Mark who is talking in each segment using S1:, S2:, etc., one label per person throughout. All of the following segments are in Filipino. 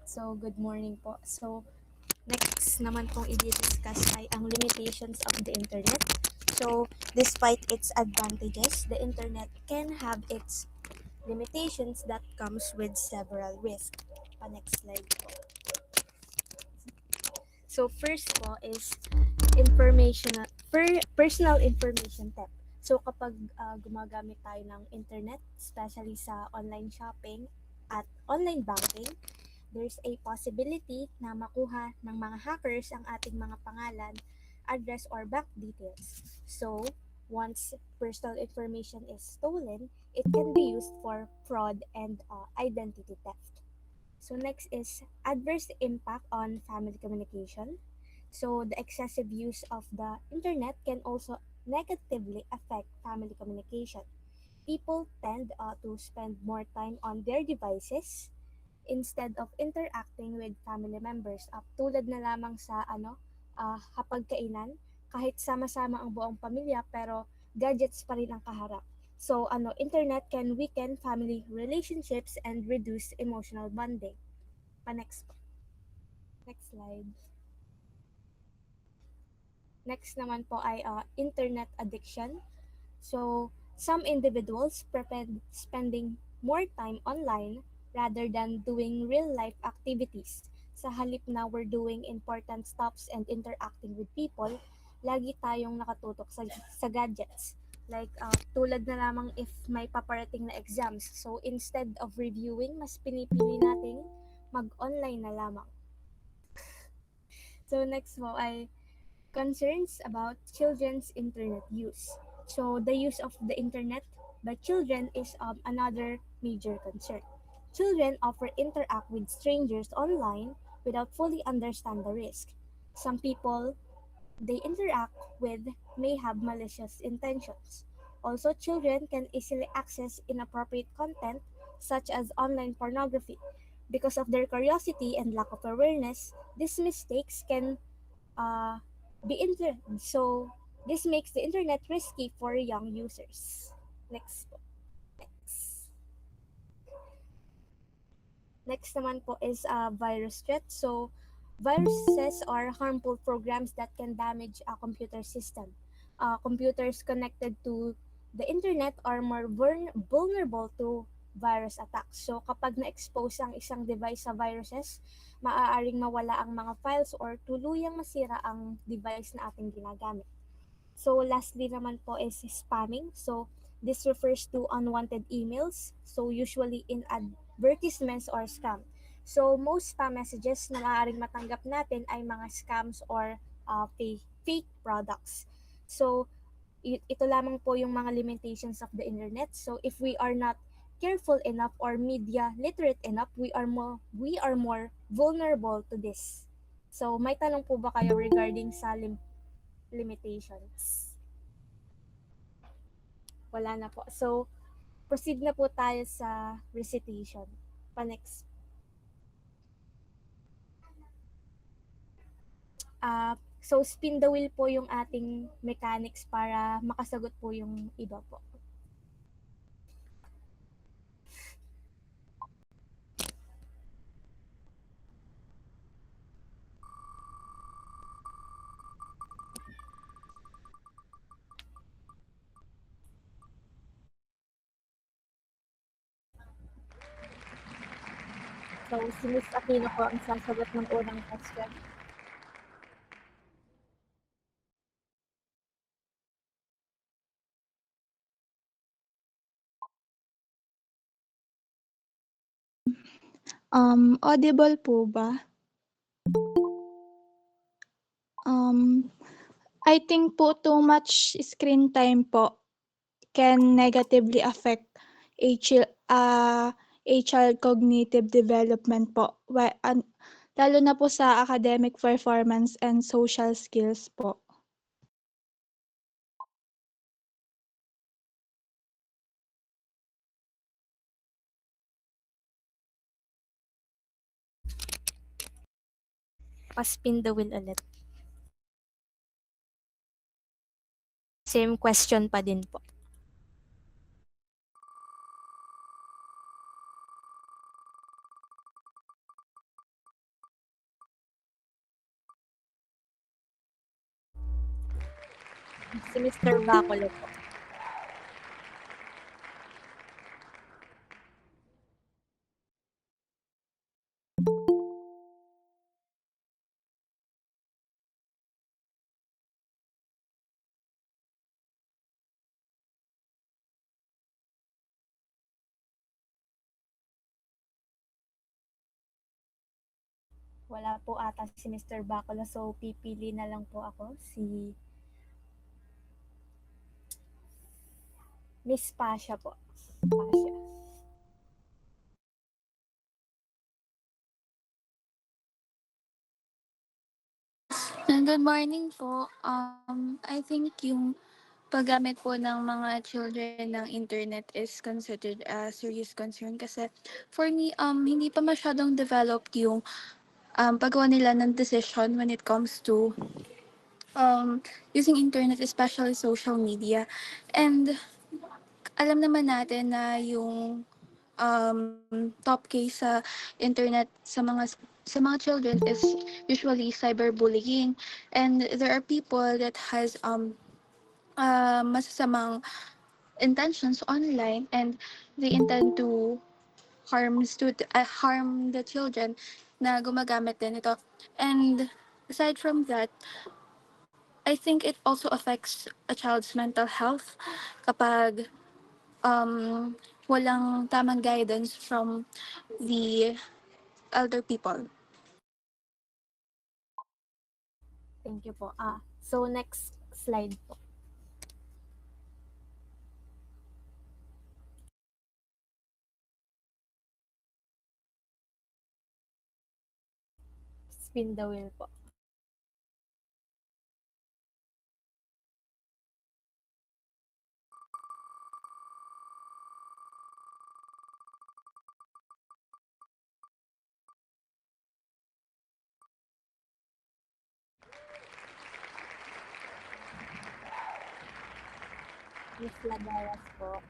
S1: So, good morning po. So, next naman pong i-discuss ay ang limitations of the internet. So, despite its advantages, the internet can have its limitations that comes with several risks. Next slide po. So, first po is personal information theft. So, kapag gumagamit tayo ng internet, especially sa online shopping at online banking, there's a possibility na makuha ng mga hackers ang ating mga pangalan, address, or bank details. So, once personal information is stolen, it can be used for fraud and identity theft. So, next is adverse impact on family communication. So, the excessive use of the internet can also negatively affect family communication. People tend to spend more time on their devices instead of interacting with family members. Tulad na lamang sa hapagkainan, kahit sama-sama ang buong pamilya pero gadgets pa rin ang kaharap. So internet can weaken family relationships and reduce emotional bonding. Next slide. Next naman po ay internet addiction. So, some individuals prefer spending more time online rather than doing real-life activities. Sa halip na we're doing important stops and interacting with people, lagi tayong nakatutok sa gadgets. Like, tulad na lamang if may paparating na exams. So, instead of reviewing, mas pinipili nating mag-online na lamang. So, next mo ay concerns about children's internet use. So, the use of the internet by children is another major concern. Children often interact with strangers online without fully understand the risk. Some people they interact with may have malicious intentions. Also, children can easily access inappropriate content such as online pornography. Because of their curiosity and lack of awareness, these mistakes can uh, so this makes the internet risky for young users. Next po. Next naman po is virus threat. So viruses are harmful programs that can damage a computer system. Computers connected to the internet are more vulnerable to virus attacks. So kapag na-expose ang isang device sa viruses, maaaring mawala ang mga files or tuluyang masira ang device na ating ginagamit. So lastly naman po is spamming. So this refers to unwanted emails. So usually in advertisements or scam. So most spam messages na maaaring matanggap natin ay mga scams or fake products. So ito lamang po yung mga limitations of the internet. So if we are not careful enough or media literate enough, we are more vulnerable to this. So may tanong po ba kayo regarding sa limitations? Wala na po. So, proceed na po tayo sa recitation. Next. So, spin the wheel po yung ating mechanics para makasagot po yung iba po. So, si Miss Aquino po ang sasagot ng unang question.
S2: Audible po ba? I think po too much screen time po can negatively affect a child cognitive development po. Lalo na po sa academic performance and social skills po.
S1: Pa-spin the wheel ulit. Same question pa din po. Si Mr. Bacolod po. Wala po ata si Mr. Bacolod, so pipili na lang po ako si Miss Pasha po. Pasha.
S3: Good morning po. I think yung paggamit po ng mga children ng internet is considered a serious concern kasi for me, hindi pa masyadong developed yung paggawa nila ng decision when it comes to using internet, especially social media. And alam naman natin na yung um, top case sa internet sa mga children is usually cyberbullying, and there are people that has masasamang intentions online, and they intend to harm the children na gumagamit din ito. And aside from that, I think it also affects a child's mental health kapag walang tamang guidance from the elder people.
S1: Thank you po. So next slide po. Spin the wheel po. Miss Lagaras po.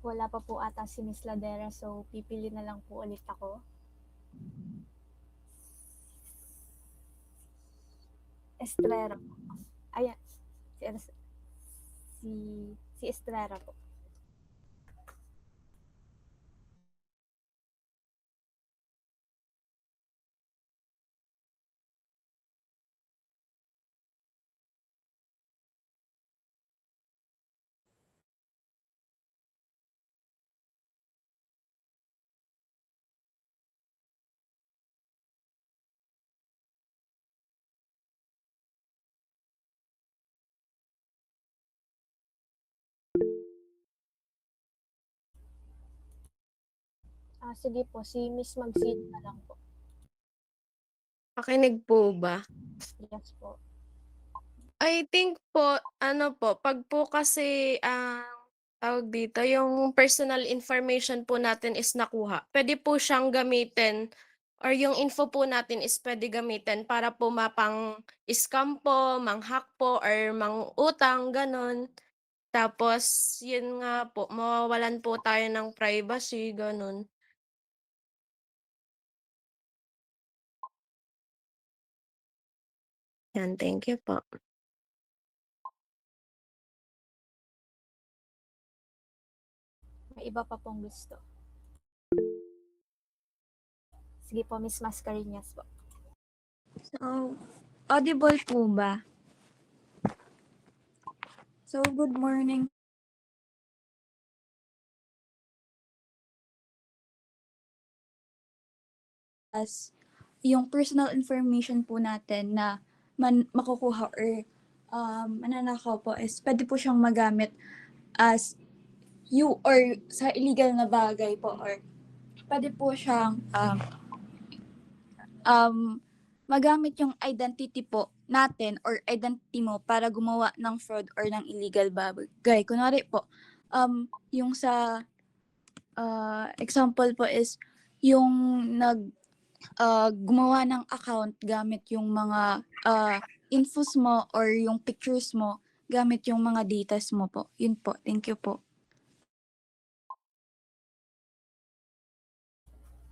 S1: Wala pa po ata si Miss Ladera, so pipili na lang po ulit ako. Estrera po. Ayan. Si, si Estrera po. Sige po, si Miss Magsid na lang po.
S4: Makinig po ba?
S1: Yes po.
S4: I think po, ano po, 'pag po kasi, tawag dito, yung personal information po natin is nakuha, puwede po siyang gamitin or yung info po natin is puwede gamitin para po mapang-scam po, mang-hack po or mangutang, gano'n. Tapos yun nga po, mawawalan po tayo ng privacy, gano'n. Yan, thank you po.
S1: May iba pa pong gusto. Sige po, Miss Mascareñas po.
S5: So, audible po ba? So, good morning. As yung personal information po natin na makukuha or mananakaw po is pwede po siyang magamit as you or sa illegal na bagay po, or pwede po siyang magamit yung identity po natin or identity mo para gumawa ng fraud or ng illegal bagay. Kunwari po, yung sa Example po is yung gumawa ng account gamit yung mga infos mo or yung pictures mo gamit yung mga datas mo po. Yun po. Thank you po.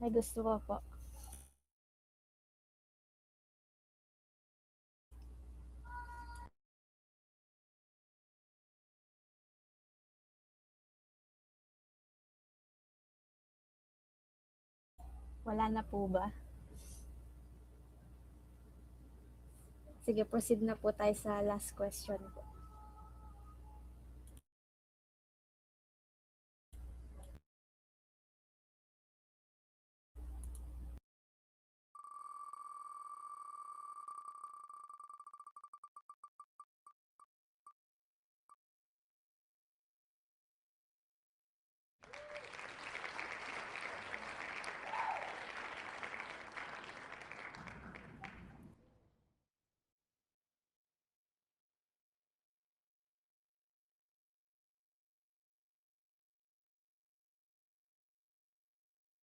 S1: May gusto ko po. Wala na po ba? Sige, proceed na po tayo sa last question po.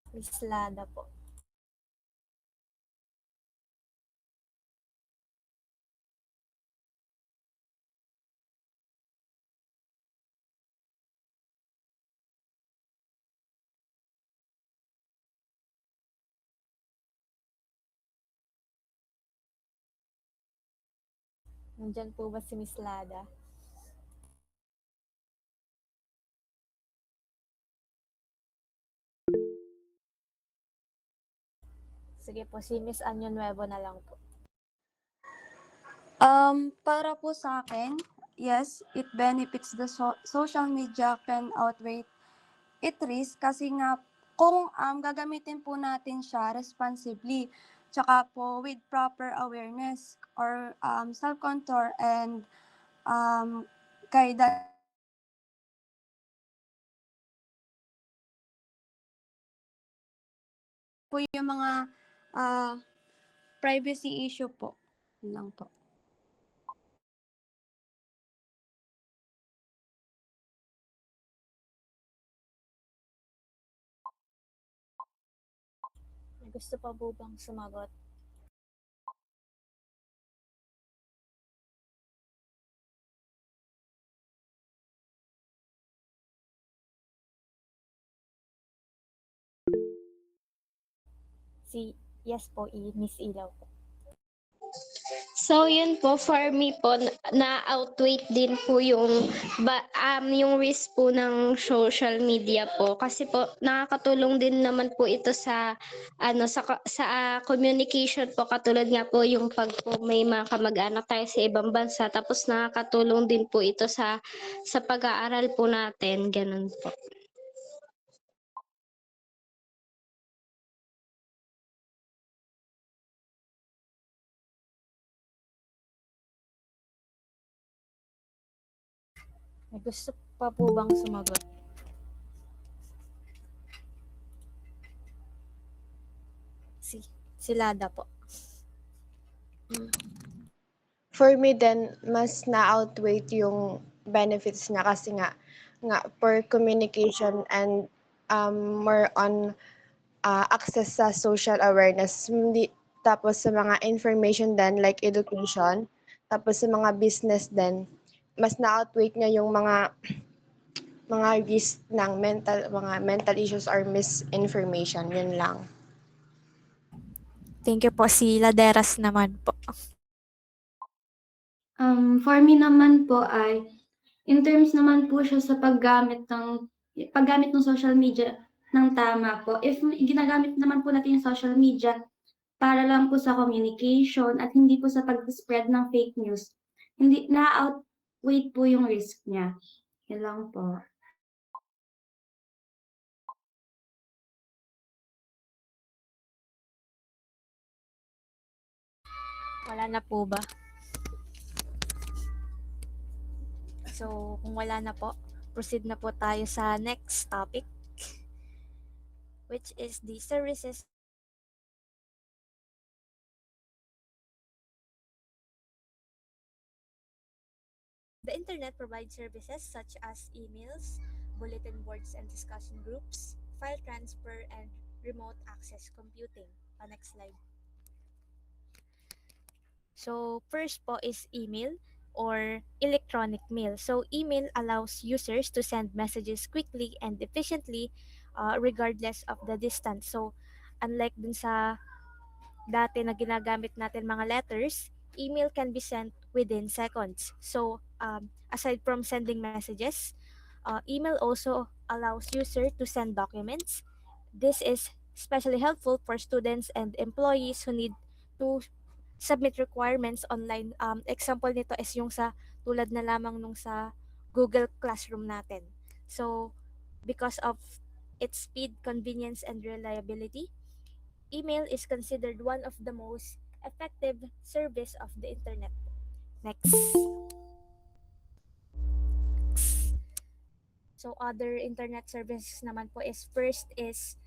S1: Miss Lada po. Nandyan po ba si Miss Lada? Sige po, si Miss Anyo Nuevo na lang po.
S6: Para po sa akin, yes, it benefits the social media can outweigh it risk kasi nga kung gagamitin po natin siya responsibly, tsaka po with proper awareness or self-control and guidance po yung mga privacy issue po. Yun lang po.
S1: May gusto pa po bang sumagot? Si yes po, Miss Ilaw po.
S7: So yun po for me po na-outweigh din po yung risk po ng social media po kasi po nakakatulong din naman po ito sa communication po, katulad nga po yung pag po may mga kamag-anak tayo sa ibang bansa, tapos nakakatulong din po ito sa pag-aaral po natin, ganun po.
S1: May gusto pa po bang sumagot? Si Lada po.
S8: For me then, mas na-outweigh yung benefits niya kasi nga for communication and more on access sa social awareness. Tapos sa mga information din like education, tapos sa mga business din, mas na-outweigh niya yung mga risk ng mga mental issues or misinformation. Yun lang.
S1: Thank you po. Si Laderas naman po.
S9: For me naman po ay, in terms naman po siya sa paggamit ng social media ng tama po. If ginagamit naman po natin yung social media para lang po sa communication at hindi po sa pag-spread ng fake news, hindi na-outweigh po yung risk niya. Yun lang po.
S1: Wala na po ba? So, kung wala na po, proceed na po tayo sa next topic, which is the services. The internet provides services such as emails, bulletin boards and discussion groups, file transfer, and remote access computing. Next slide. So, first po is email or electronic mail. So, email allows users to send messages quickly and efficiently regardless of the distance. So, unlike dun sa dati na ginagamit natin mga letters, email can be sent within seconds. So, aside from sending messages, email also allows user to send documents. This is especially helpful for students and employees who need to submit requirements online. Example nito is yung sa tulad na lamang nung sa Google Classroom natin. So, because of its speed, convenience, and reliability, email is considered one of the most effective service of the internet. Next. So other internet services naman po is first is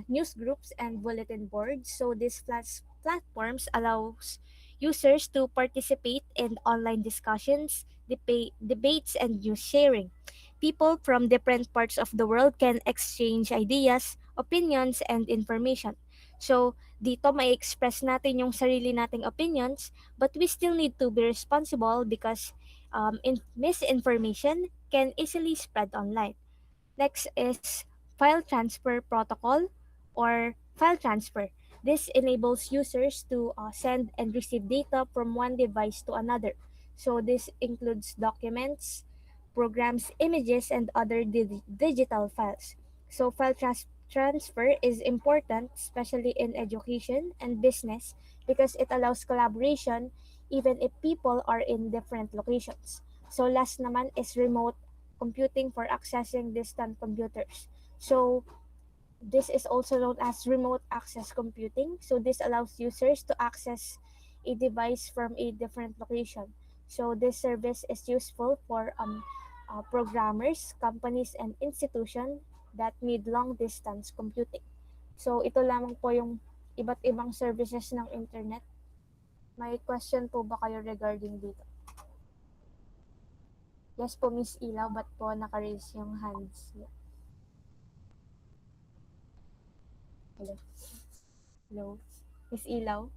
S1: news groups and bulletin boards. So these platforms allows users to participate in online discussions, debates, and news sharing. People from different parts of the world can exchange ideas, opinions, and information. So, dito may express natin yung sarili nating opinions, but we still need to be responsible because misinformation can easily spread online. Next is file transfer protocol or file transfer. This enables users to send and receive data from one device to another. So this includes documents, programs, images, and other digital files. So transfer is important, especially in education and business, because it allows collaboration even if people are in different locations. So last naman is remote computing for accessing distant computers. So this is also known as remote access computing. So this allows users to access a device from a different location. So this service is useful for programmers, companies, and institutions that need long distance computing. So ito lamang po yung iba't ibang services ng internet. May question po ba kayo regarding dito? Yes po, Miss Ilaw, ba't po naka-raise yung hands? Hello? Hello? Miss Ilaw?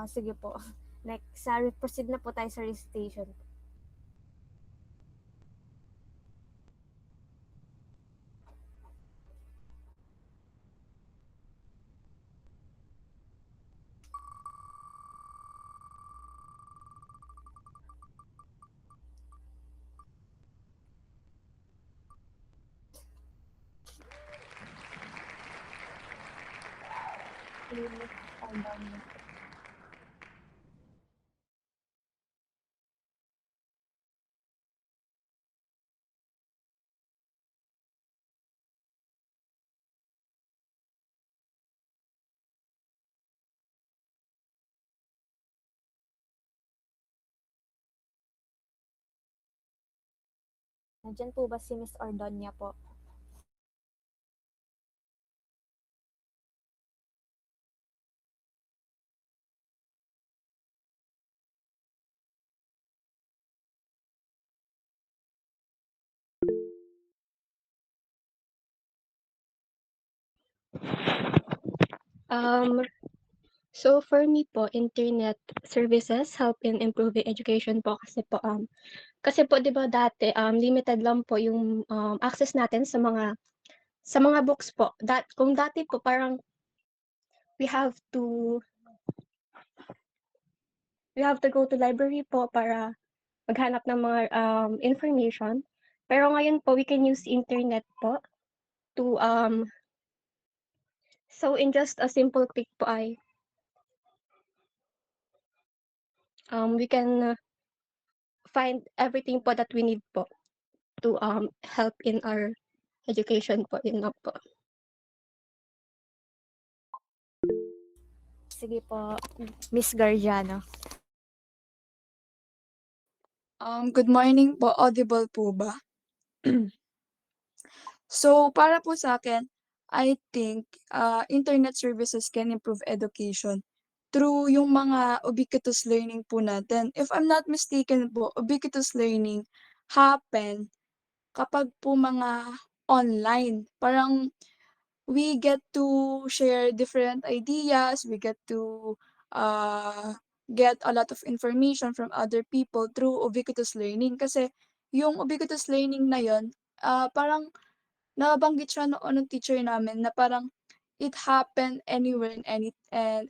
S1: Sige po. Next, proceed na po tayo sa recitation. Nandiyan po ba si Miss Ordonia po?
S7: Um, so for me po, internet services help in improving education po kasi po 'di ba dati limited lang po yung access natin sa mga books po. Kung dati po parang we have to we have to go to library po para maghanap ng mga information. Pero ngayon po we can use internet po to so in just a simple click po ay we can find everything po that we need po to help in our education po, yun lang po.
S1: Sige po, Miss Gargiano.
S5: Good morning po. Audible po ba? So, para po sa akin, I think internet services can improve education
S2: through yung mga ubiquitous learning po natin. If I'm not mistaken po, ubiquitous learning happen kapag po mga online. Parang we get to share different ideas, we get to get a lot of information from other people through ubiquitous learning. Kasi yung ubiquitous learning na yon, parang nabanggit siya noon ng teacher namin na parang it happen anywhere and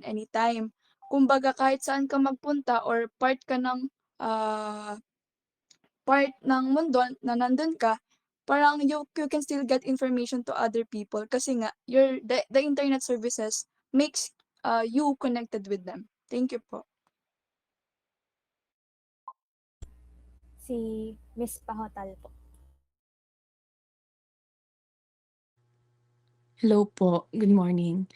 S2: anytime. Kumbaga kahit saan ka magpunta or ah, part ng mundo na nandun ka, parang you can still get information to other people kasi nga the internet services makes you connected with them. Thank you po.
S1: Si Miss Pahotal po.
S10: Hello po, good morning.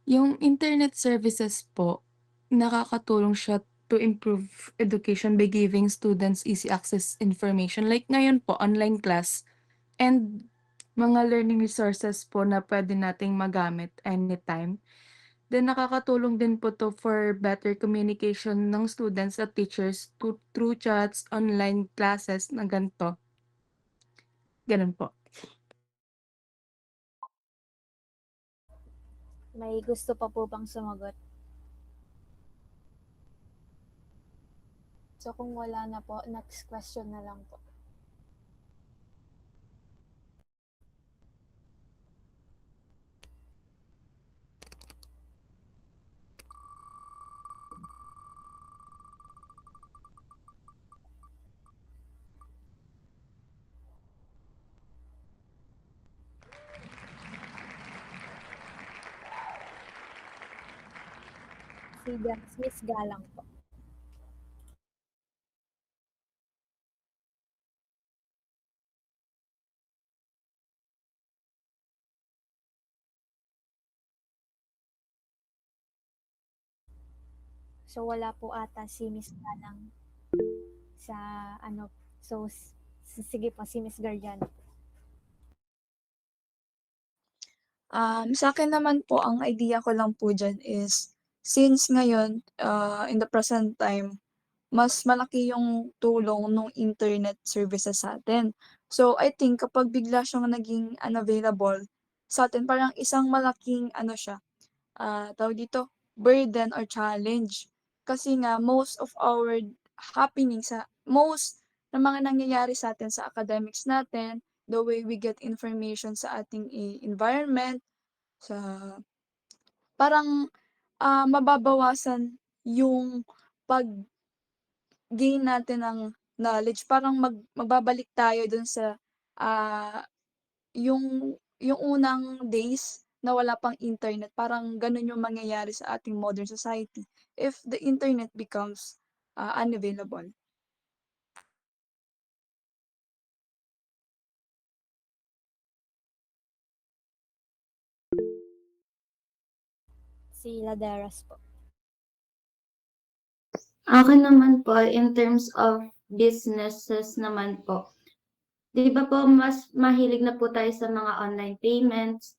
S10: Yung internet services po, nakakatulong siya to improve education by giving students easy access information. Like ngayon po, online class and mga learning resources po na pwede nating magamit anytime. Then nakakatulong din po to for better communication ng students at teachers through chats, online classes na ganito. Ganun po.
S1: May gusto pa po bang sumagot? So kung wala na po, next question na lang po. Si Miss Galang po. So wala po ata si Miss Galang sa ano. So sige po si Miss Garjan.
S2: Sa akin naman po, ang idea ko lang po dyan is, since ngayon, in the present time, mas malaki yung tulong ng internet services sa atin. So, I think kapag bigla siyang naging unavailable sa atin, parang isang malaking, siya, tawag dito, burden or challenge. Kasi nga, most of our happenings, most ng mga nangyayari sa atin sa academics natin, the way we get information sa ating environment, sa parang mababawasan yung pag-gain natin ng knowledge. Parang magbabalik tayo dun sa ah, yung yung unang days na wala pang internet. Parang ganun yung mangyayari sa ating modern society if the internet becomes unavailable.
S1: Si Laderas po.
S9: Akin naman po, in terms of businesses naman po, di ba po mas mahilig na po tayo sa mga online payments?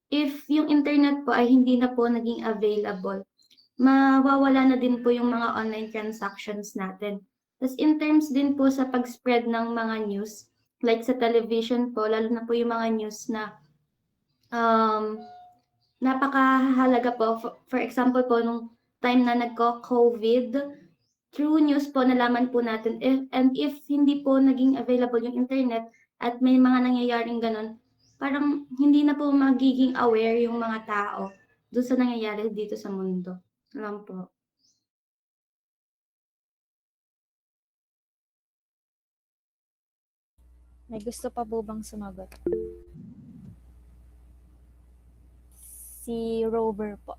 S9: If yung internet po ay hindi na po naging available, mawawala na din po yung mga online transactions natin. Tapos in terms din po sa pag-spread ng mga news, like sa television po, lalo na po yung mga news na napakahalaga po. For example po, nung time na nagko-COVID, through news po nalaman po natin. And if hindi po naging available yung internet at may mga nangyayaring ganun, parang hindi na po magiging aware yung mga tao doon sa nangyayari dito sa mundo. Alam po.
S1: May gusto pa po bang sumagot? Si Rover po.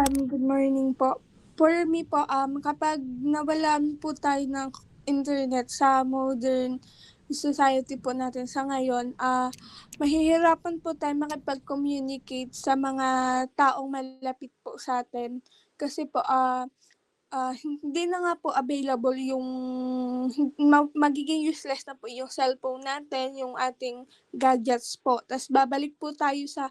S11: Good morning po. For me po, kapag nawalan po tayo ng internet sa modern society po natin sa ngayon, mahihirapan po tayo makipag-communicate sa mga taong malapit po sa atin. Kasi po, hindi na nga po available yung magiging useless na po yung cellphone natin, yung ating gadgets po. Tapos babalik po tayo sa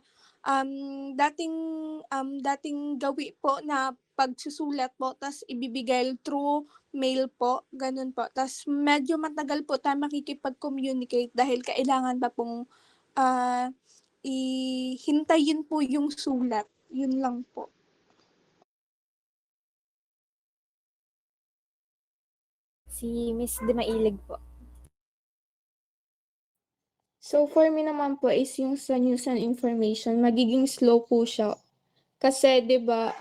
S11: dating gawi po na pagsusulat po tas ibibigay through mail po, ganun po. Tas medyo matagal po tayo makikipag-communicate dahil kailangan pa pong ihintayin po yung sulat. Yun lang po.
S1: Si Miss Dimailig po.
S2: So for me naman po is yung sa news and information, magiging slow po siya. Kasi 'di ba,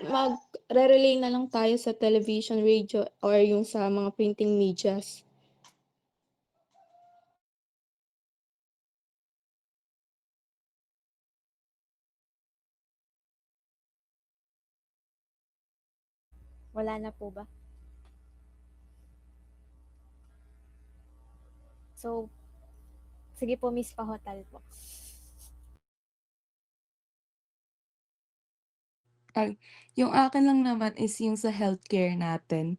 S2: magre-rely na lang tayo sa television, radio or yung sa mga printing medias.
S1: Wala na po ba? So, sige po Miss Pahotal po.
S10: Yung akin lang naman is yung sa healthcare natin.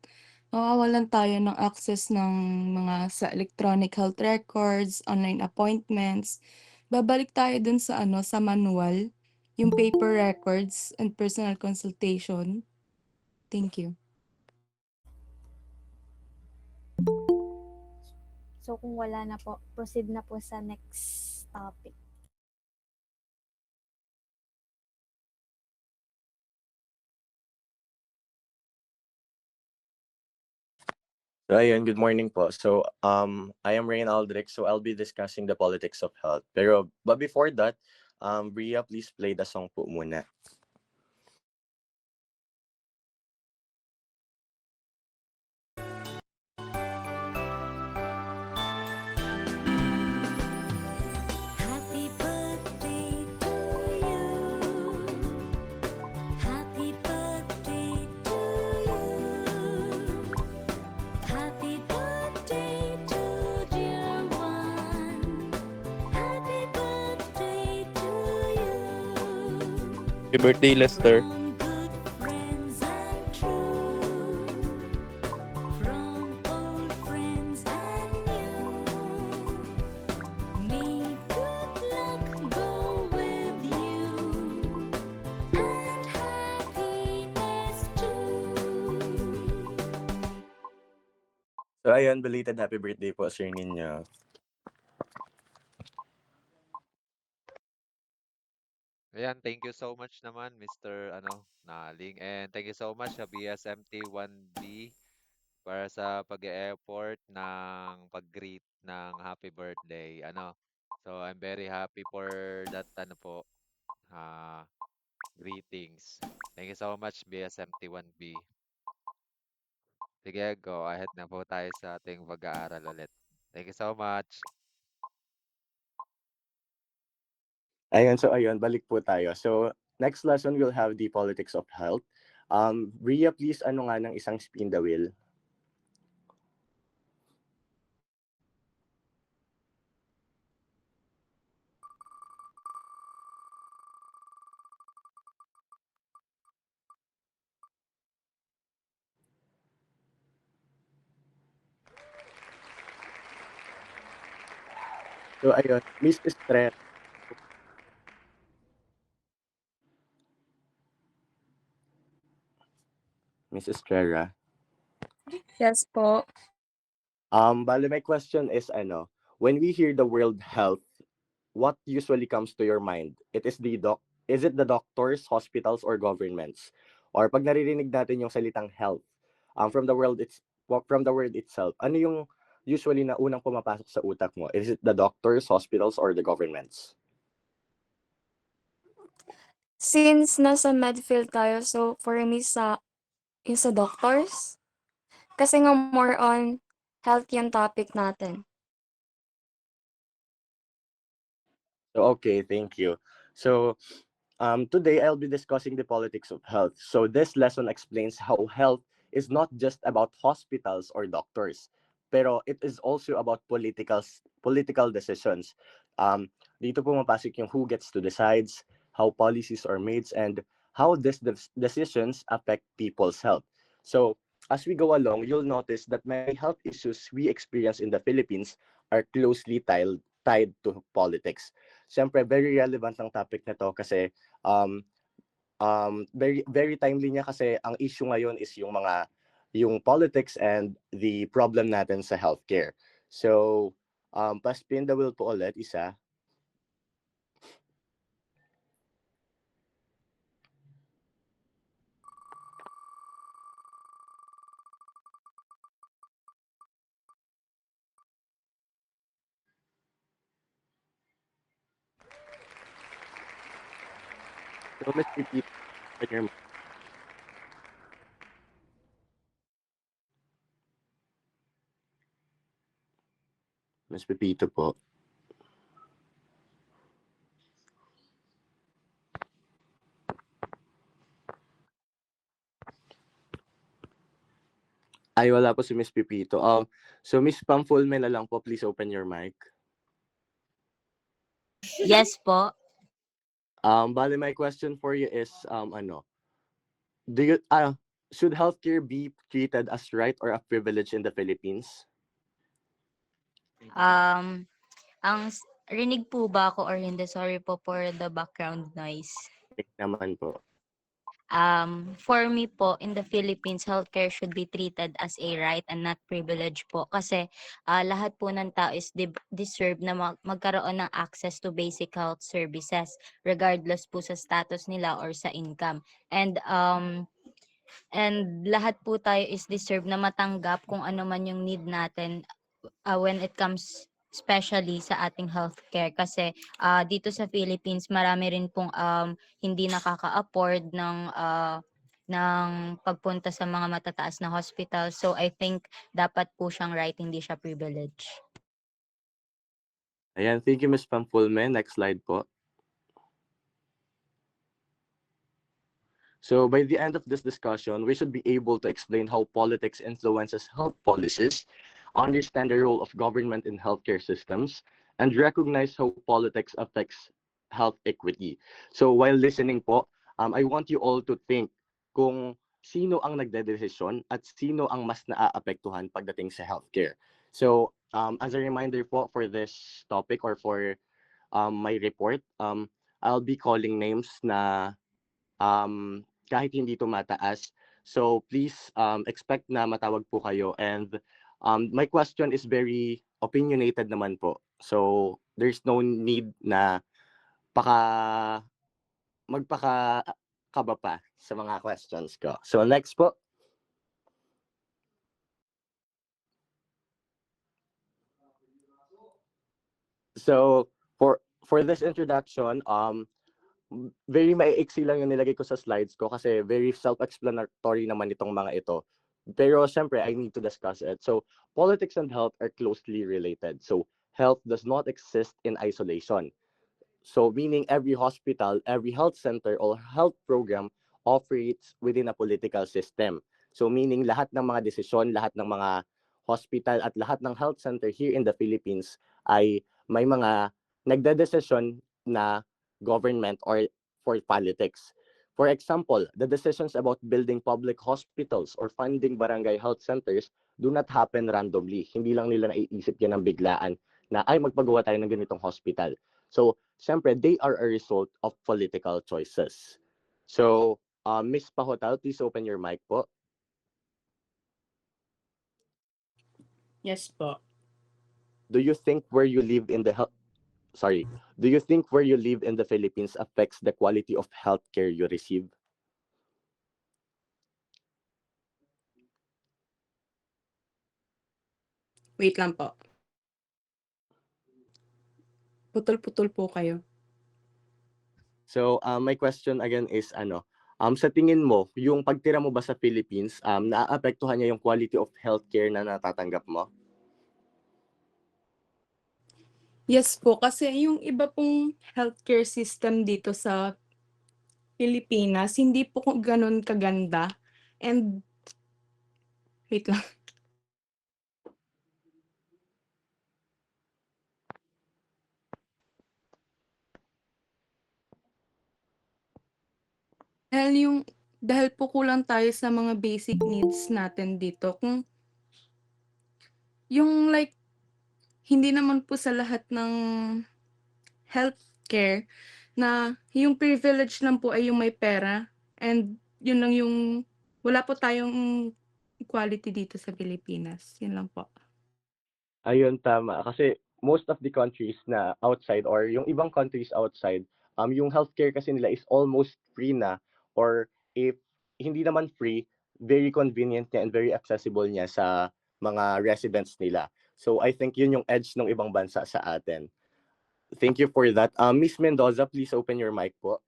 S10: Mawawalan tayo ng access ng mga sa electronic health records, online appointments. Babalik tayo dun sa sa manual, yung paper records and personal consultation. Thank you.
S1: So, kung wala na po, proceed na po sa next topic.
S12: So ayun, good morning po. So I am Rain Aldrich, so I'll be discussing the politics of health. But before that, Bria, please play the song po muna.
S13: Happy birthday to you. Happy birthday to you. Happy birthday to dear one. Happy birthday to you.
S12: Happy birthday, Lester.
S13: From good friends and true. From old friends and new. May good luck go with you and happiness too.
S12: So ayun, belated happy birthday po, Sir Ninyo.
S14: Ayan, thank you so much naman, Mr. Naling. And thank you so much sa BSMT1B para sa pag-e-effort ng pag-greet ng happy birthday. So I'm very happy for that greetings. Thank you so much, BSMT1B. Sige, go ahead na po tayo sa ating pag-aaral ulit. Thank you so much.
S12: Ayun, balik po tayo. So next lesson we'll have the politics of health. Bria, please, ano nga ng isang spin the wheel? So ayun, Miss Estrella. Miss Estrella.
S5: Yes po.
S12: Bale, my question is when we hear the word health, what usually comes to your mind? Is it the doctors, hospitals, or governments? Or pag naririnig natin yung salitang health, from the word itself, ano yung usually na unang pumapasok sa utak mo? Is it the doctors, hospitals, or the governments?
S5: Since nasa medfield tayo, so for me yung sa doctors. Kasi nga more on health yung topic natin.
S12: So, okay, thank you. So, today I'll be discussing the politics of health. So this lesson explains how health is not just about hospitals or doctors, pero it is also about political decisions. Dito pumapasok yung who gets to decide, how policies are made, and how these decisions affect people's health. So as we go along, you'll notice that many health issues we experience in the Philippines are closely tied to politics. siyempre very relevant ang topic na to kasi very very timely niya kasi ang issue ngayon is yung politics and the problem natin sa healthcare. So, pa-spin the wheel po ulit, isa. So, Miss Pipito, open your mic. Miss Pipito po. Ay, wala po si Miss Pipito. So Miss Pamfulme na lang po, please open your mic.
S15: Yes po.
S12: Bale, my question for you is, do you, should healthcare be treated as right or a privilege in the Philippines?
S15: Rinig po ba ako or hindi? Sorry po for the background noise.
S12: Okay naman po.
S15: For me po, in the Philippines, healthcare should be treated as a right and not privilege po. Kasi lahat po ng tao is deserve na magkaroon ng access to basic health services regardless po sa status nila or sa income. And lahat po tayo is deserve na matanggap kung ano man yung need natin when it comes especially sa ating healthcare kasi dito sa Philippines marami rin pong hindi nakaka-afford ng pagpunta sa mga matataas na hospital. So I think dapat po siyang right, hindi siya privilege.
S12: Ayan, thank you, Ms. Pamfulme. Next slide po. So by the end of this discussion, we should be able to explain how politics influences health policies, understand the role of government in healthcare systems, and recognize how politics affects health equity. So while listening po, I want you all to think kung sino ang nagdedesisyon at sino ang mas naaapektuhan pagdating sa healthcare. So as a reminder po for this topic or for my report, I'll be calling names na kahit hindi tumataas. So please expect na matawag po kayo, and my question is very opinionated naman po. So there's no need na magpakakaba pa sa mga questions ko. So next po. So for this introduction, very maiiksi lang yung nilagay ko sa slides ko kasi very self-explanatory naman itong mga ito. Pero syempre, I need to discuss it. So, politics and health are closely related. So, health does not exist in isolation. So, meaning every hospital, every health center, or health program operates within a political system. So, meaning lahat ng mga desisyon, lahat ng mga hospital at lahat ng health center here in the Philippines ay may mga nagdedesisyon na government or for politics. For example, the decisions about building public hospitals or funding barangay health centers do not happen randomly. Hindi lang nila naiisip yan ng biglaan na ay magpagawa tayo ng ganitong hospital. So, syempre, they are a result of political choices. So, Ms. Pahotal, please open your mic po.
S16: Yes po.
S12: Do you think where you live in the do you think where you live in the Philippines affects the quality of healthcare you receive?
S16: Wait lang po. Putol-putol po kayo.
S12: So, my question again is sa tingin mo, yung pagtira mo ba sa Philippines, naaapektuhan niya yung quality of healthcare na natatanggap mo?
S16: Yes po, kasi yung iba pong healthcare system dito sa Pilipinas, hindi po ganun kaganda. And, wait lang. Dahil po kulang tayo sa mga basic needs natin dito. Kung yung like, hindi naman po sa lahat ng health care na yung privilege lang po ay yung may pera and yun lang yung wala po tayong equality dito sa Pilipinas. Yun lang po.
S12: Ayun, tama. Kasi most of the countries na outside or yung ibang countries outside, yung healthcare kasi nila is almost free na, or if hindi naman free, very convenient niya and very accessible niya sa mga residents nila. So I think yun yung edge ng ibang bansa sa atin. Thank you for that. Miss Mendoza, please open your mic po.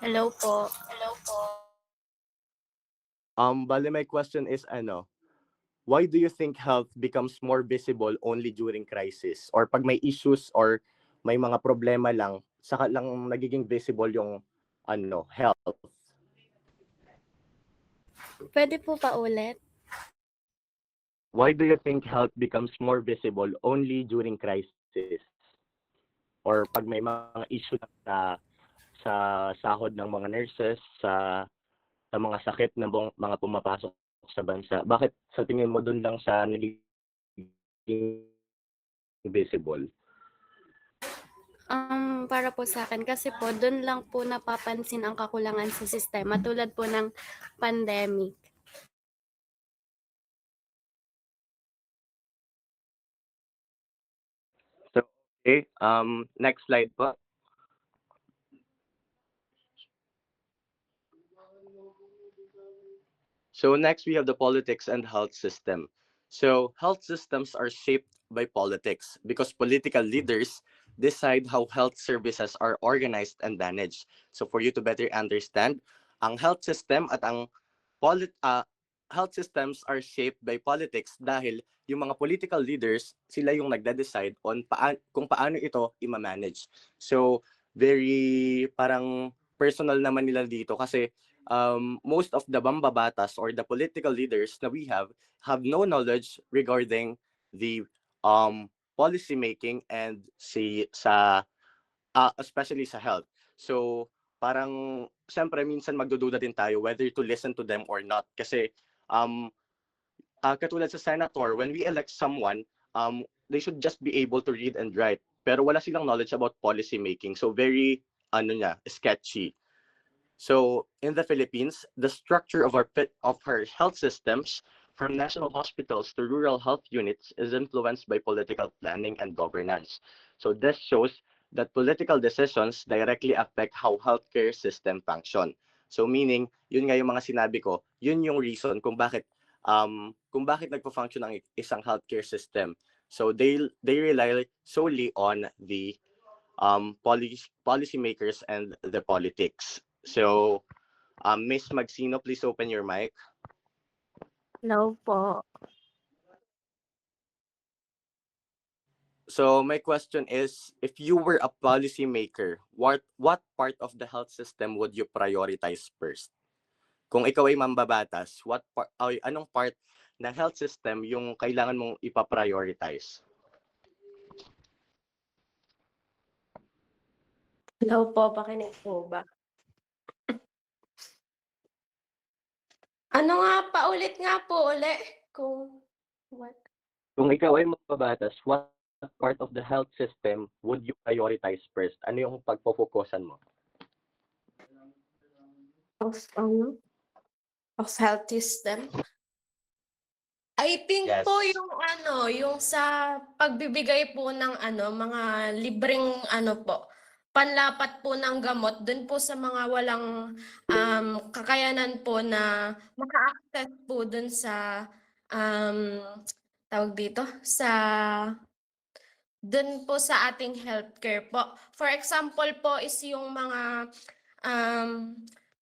S4: Hello po.
S12: Bale, my question is why do you think health becomes more visible only during crisis? Or pag may issues or may mga problema lang, saka lang nagiging visible yung health?
S4: Pwede po pa ulit?
S12: Why do you think health becomes more visible only during crisis? Or pag may mga issue sa sahod ng mga nurses, sa mga sakit na mga pumapasok sa bansa, bakit sa tingin mo dun lang sa nagiging visible?
S4: Para po sa akin, kasi po, doon lang po napapansin ang kakulangan sa sistema, tulad po ng pandemic.
S12: So, okay, next slide po. So next we have the politics and health system. So health systems are shaped by politics because political leaders decide how health services are organized and managed. So for you to better understand, ang health system at ang health systems are shaped by politics dahil yung mga political leaders, sila yung nagde-decide on kung paano ito i-manage. So very parang personal naman nila dito kasi most of the mambabatas or the political leaders that we have no knowledge regarding the policy making and especially sa health. So parang siyempre minsan magdududa din tayo whether to listen to them or not kasi katulad sa senator, when we elect someone, they should just be able to read and write, pero wala silang knowledge about policy making, so very sketchy. So in the Philippines, the structure of our health systems, from national hospitals to rural health units, is influenced by political planning and governance. So this shows that political decisions directly affect how healthcare system function. So meaning, yun nga yung mga sinabi ko, yun yung reason kung bakit nagpo-function ang isang healthcare system. So they rely solely on the policymakers and the politics. So, Miss Magsino, please open your mic.
S4: Hello po.
S12: So my question is, if you were a policymaker, what part of the health system would you prioritize first? Kung ikaw ay mambabatas, anong part ng health system yung kailangan mong ipa-prioritize?
S4: Hello po, pakinig po ba? Ano nga, paulit nga po uli. What?
S12: Kung ikaw ay mambabatas, what part of the health system would you prioritize first? Ano yung pagpo-focusan mo?
S4: Of health system? I think
S12: Yes.
S4: po yung sa pagbibigay po ng mga libreng panlapat po ng gamot dun po sa mga walang kakayanan po na maka-access po dun sa tawag dito dun po sa ating healthcare po. For example po is yung mga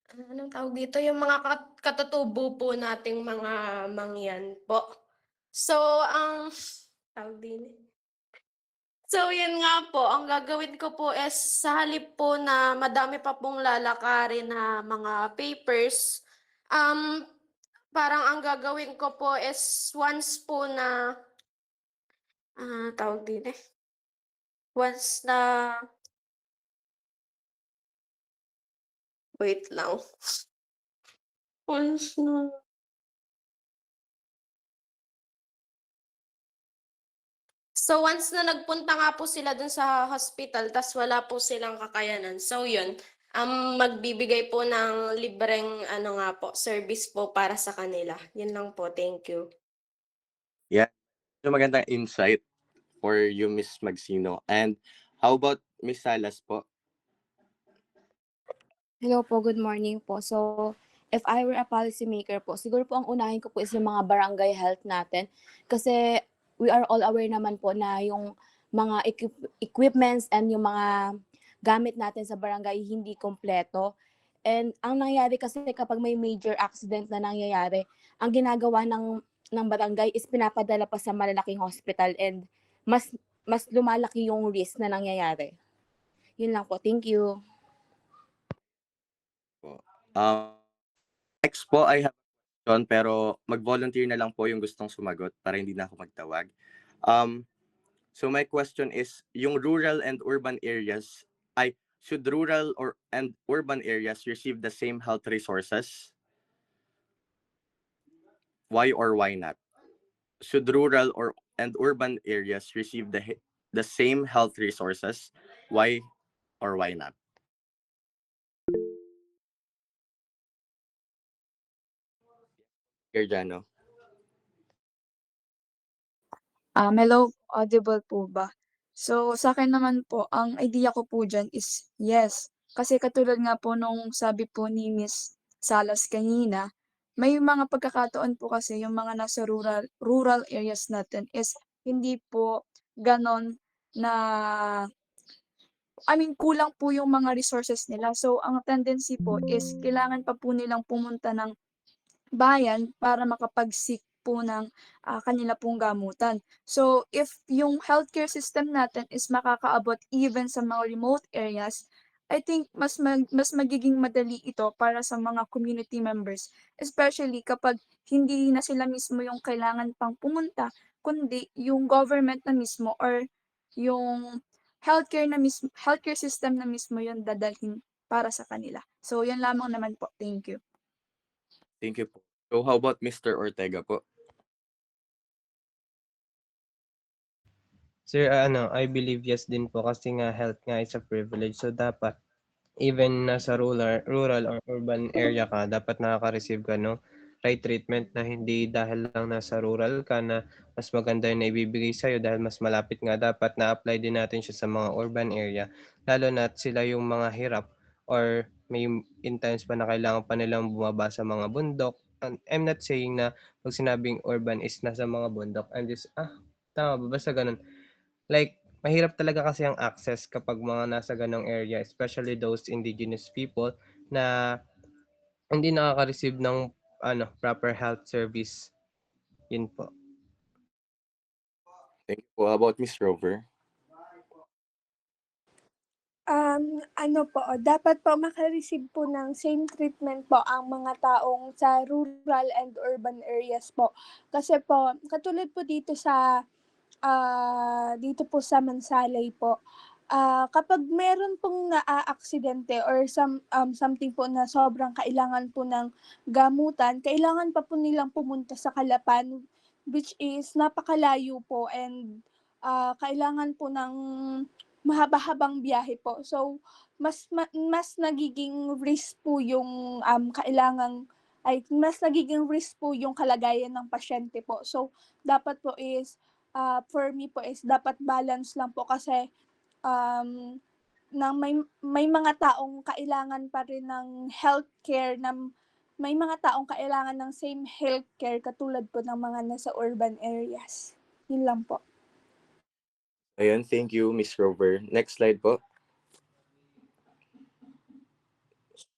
S4: anong tawag dito, yung mga katutubo po nating mga mangyan po. So, tawag din. So, yun nga po, ang gagawin ko po is sa halip po na madami pa pong lalakarin na mga papers, parang ang gagawin ko po is once po na, tawag din once na, wait lang. Once na, So once na nagpunta nga po sila dun sa hospital, tas wala po silang kakayanan. So yun, magbibigay po ng libreng ano nga po, service po para sa kanila. Yun lang po, thank you.
S12: Yeah, so magandang insight for you, Miss Magsino. And how about Miss Salas po?
S17: Hello po, good morning po. So, if I were a policymaker po, siguro po ang unahin ko po is yung mga barangay health natin. Kasi we are all aware naman po na yung mga equipments and yung mga gamit natin sa barangay hindi kompleto. And ang nangyayari kasi kapag may major accident na nangyayari, ang ginagawa ng barangay is pinapadala pa sa malalaking hospital and mas lumalaki yung risk na nangyayari. Yun lang po. Thank you.
S12: Next po, I have a question pero mag-volunteer na lang po yung gustong sumagot para hindi na ako magtawag. So my question is, yung rural and urban areas, should rural and urban areas receive the same health resources? Why or why not? Should rural and urban areas receive the same health resources? Why or why not? Jano.
S5: Hello, audible po ba? So, sa akin naman po, ang idea ko po dyan is yes. Kasi katulad nga po nung sabi po ni Miss Salas kanina, may mga pagkakataon po kasi yung mga nasa rural areas natin is hindi po ganon na, kulang po yung mga resources nila. So, ang tendency po is kailangan pa po nilang pumunta ng bayan para makapag-seek po ng kanila pong gamutan. So, if yung healthcare system natin is makakaabot even sa mga remote areas, I think mas magiging madali ito para sa mga community members, especially kapag hindi na sila mismo yung kailangan pang pumunta, kundi yung government na mismo or yung healthcare system na mismo yung dadalhin para sa kanila. So, yan lamang naman po. Thank you.
S12: Thank you po. So how about Mr. Ortega po?
S18: Sir, I believe yes din po kasi nga health nga is a privilege. So dapat even nasa rural or urban area ka, dapat nakaka-receive ka no right treatment na hindi dahil lang nasa rural ka na mas maganda yung naibibigay sa'yo dahil mas malapit nga dapat na-apply din natin siya sa mga urban area. Lalo na sila yung mga hirap or may in times pa na kailangan pa nilang bumaba sa mga bundok. And I'm not saying na pag sinabing urban is nasa mga bundok and this, tama ba? Basta ganun. Like, mahirap talaga kasi ang access kapag mga nasa ganong area, especially those indigenous people na hindi nakaka-receive ng proper health service. Yun po.
S12: Thank you po. How about Miss Rover?
S11: Dapat po makareceive po ng same treatment po ang mga taong sa rural and urban areas po. Kasi po, katulad po dito po sa Mansalay po, kapag meron pong naa-aksidente or something po na sobrang kailangan po ng gamutan, kailangan pa po nilang pumunta sa Calapan, which is napakalayo po and kailangan po ng mahaba-habang biyahe po. So, mas nagiging risk po yung mas nagiging risk po yung kalagayan ng pasyente po. So, dapat po is for me po is dapat balance lang po kasi may mga taong kailangan pa rin ng healthcare may mga taong kailangan ng same healthcare katulad po ng mga nasa urban areas. Yun lang po.
S12: Ayun, thank you, Miss Rover. Next slide po.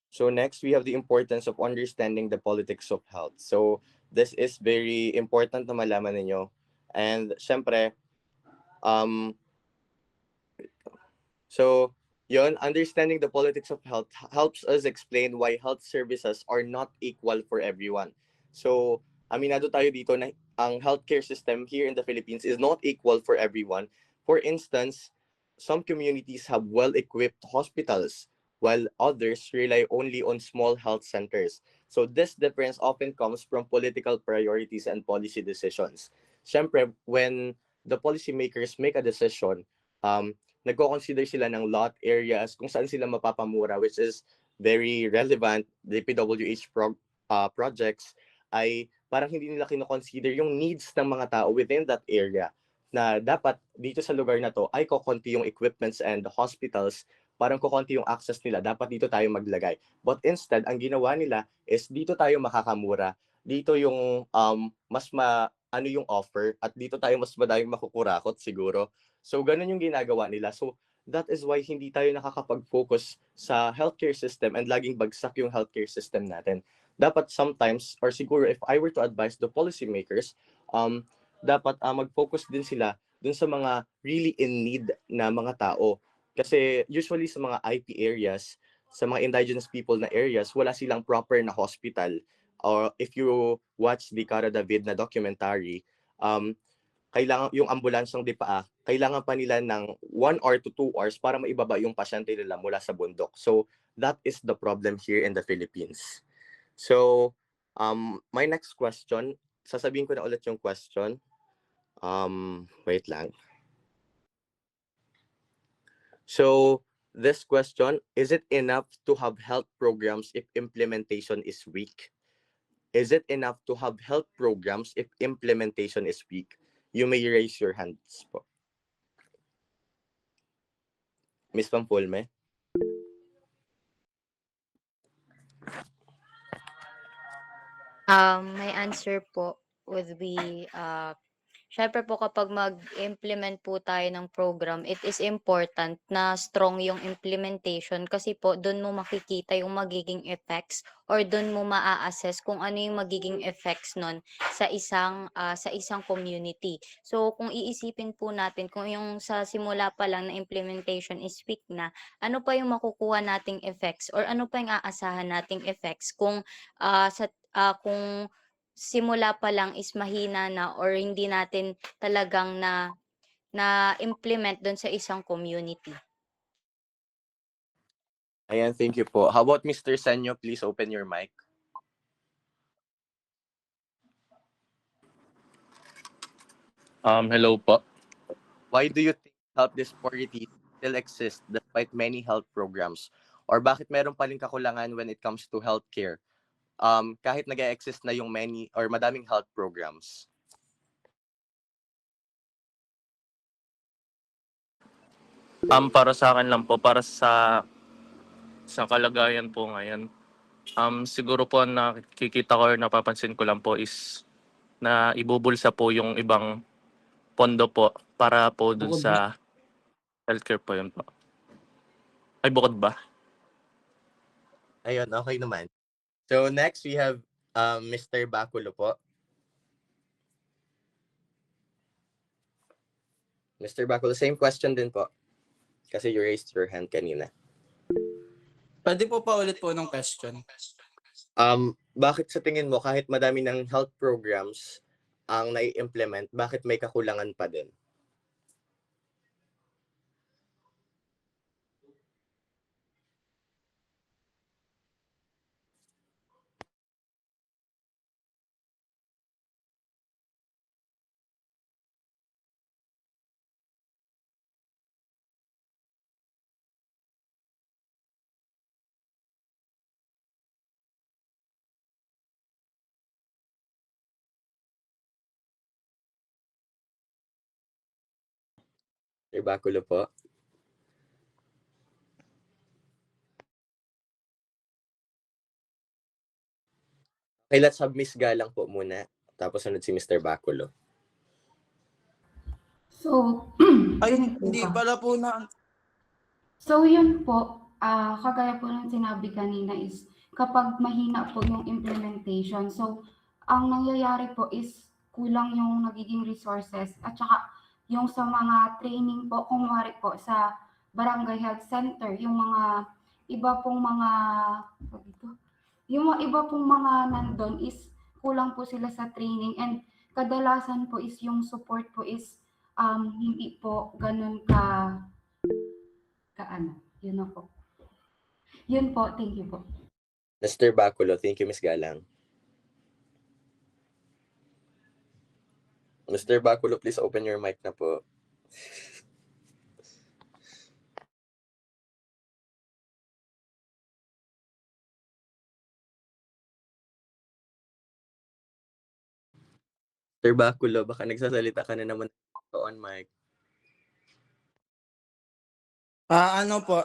S12: So next, we have the importance of understanding the politics of health. So this is very important na malaman ninyo. And syempre, so yun, understanding the politics of health helps us explain why health services are not equal for everyone. So, aminado tayo dito na ang healthcare system here in the Philippines is not equal for everyone. For instance, some communities have well-equipped hospitals, while others rely only on small health centers. So this difference often comes from political priorities and policy decisions. Siyempre, when the policymakers make a decision, nagko-consider sila ng lot areas kung saan sila mapapamura, which is very relevant. The PWH projects ay parang hindi nila kino-consider yung needs ng mga tao within that area, na dapat dito sa lugar na to ay kokonti yung equipments and hospitals, parang kokonti yung access nila, dapat dito tayo maglagay. But instead, ang ginawa nila is dito tayo makakamura, dito yung ano yung offer, at dito tayo mas madaming makukurakot siguro. So ganun yung ginagawa nila. So that is why hindi tayo nakakapag-focus sa healthcare system and laging bagsak yung healthcare system natin. Dapat sometimes, or siguro if I were to advise the policymakers, dapat mag-focus din sila dun sa mga really in need na mga tao. Kasi usually sa mga IP areas, sa mga indigenous people na areas, wala silang proper na hospital. Or if you watch the Cara David na documentary, kailangan yung ambulansyang DIPA, kailangan pa nila ng 1 or to 2 hours para maibaba yung pasyente nila mula sa bundok. So that is the problem here in the Philippines. So my next question, sasabihin ko na ulit yung question. Wait lang. So this question, is it enough to have health programs if implementation is weak? Is it enough to have health programs if implementation is weak? You may raise your hands po. Ms. Pampulme?
S15: My answer po would be, syempre po kapag mag-implement po tayo ng program, it is important na strong yung implementation kasi po doon mo makikita yung magiging effects or doon mo maa-assess kung ano yung magiging effects nun sa isang community. So kung iisipin po natin kung yung sa simula pa lang na implementation is weak na, ano pa yung makukuha nating effects or ano pa yung aasahan nating effects kung kung simula pa lang is mahina na or hindi natin talagang na-implement doon sa isang community.
S12: Ayan, thank you po. How about Mr. Senyo? Please open your mic.
S19: Hello po.
S12: Why do you think health disparities still exist despite many health programs? Or bakit meron pa rin kakulangan when it comes to healthcare? Kahit nag-exist na yung many or madaming health programs.
S19: Para sa akin lang po, para sa kalagayan po ngayon, siguro po nakikita ko or napapansin ko lang po is na ibubulsa po yung ibang pondo po para po dun sa healthcare po yun po. Ay, bukod ba?
S12: Ayun, okay naman. So next we have Mr. Baculo po. Mr. Baculo, same question din po. Kasi you raised your hand kanina.
S20: Pwede po pa ulit po ng question.
S12: Bakit sa tingin mo kahit madami ng health programs ang nai-implement, bakit may kakulangan pa din? Mr. Baculo po. Okay, let's have Miss Galang po muna. Tapos sunod si Mr. Baculo.
S9: So,
S20: Ay,
S9: ganito
S20: hindi
S9: ba?
S20: pala po na.
S9: So, yun po, kagaya po ng sinabi kanina is kapag mahina po yung implementation, so, ang nangyayari po is kulang yung nagiging resources at saka yung sa mga training po, kung mari po sa barangay health center, yung mga iba pong mga, yung mga iba pong mga nandun is kulang po sila sa training and kadalasan po is yung support po is hindi po ganun yun na po. Yun po, thank you po.
S12: Mr. Baculo, thank you, Miss Galang. Mr. Bakulo, please open your mic na po. Mr. Bakulo, baka nagsasalita ka na naman on mic.
S20: Ano po,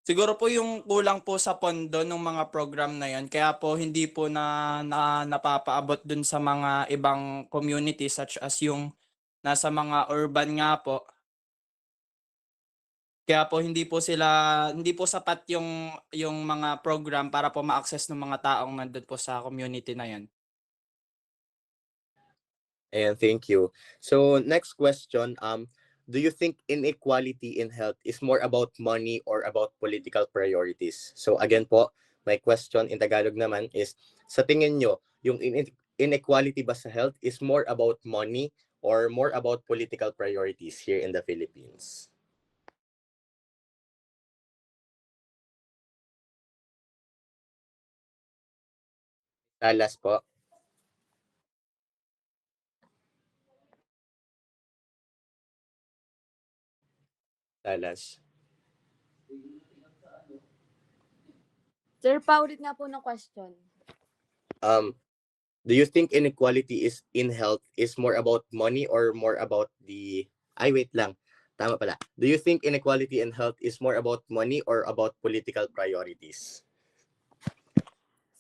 S20: siguro po yung kulang po sa pondo ng mga program na yan, kaya po hindi po napapaabot dun sa mga ibang community such as yung nasa mga urban nga po. Kaya po hindi po sapat yung mga program para po ma-access ng mga taong nandun po sa community na yan.
S12: And thank you. So next question, do you think inequality in health is more about money or about political priorities? So again po, my question in Tagalog naman is, sa tingin nyo, yung inequality ba sa health is more about money or more about political priorities here in the Philippines? Talas po. Talas.
S17: Sir, paulit nga po ng question.
S12: Do you think inequality is in health is more about money or more about the... Ay, wait lang. Tama pala. Do you think inequality in health is more about money or about political priorities?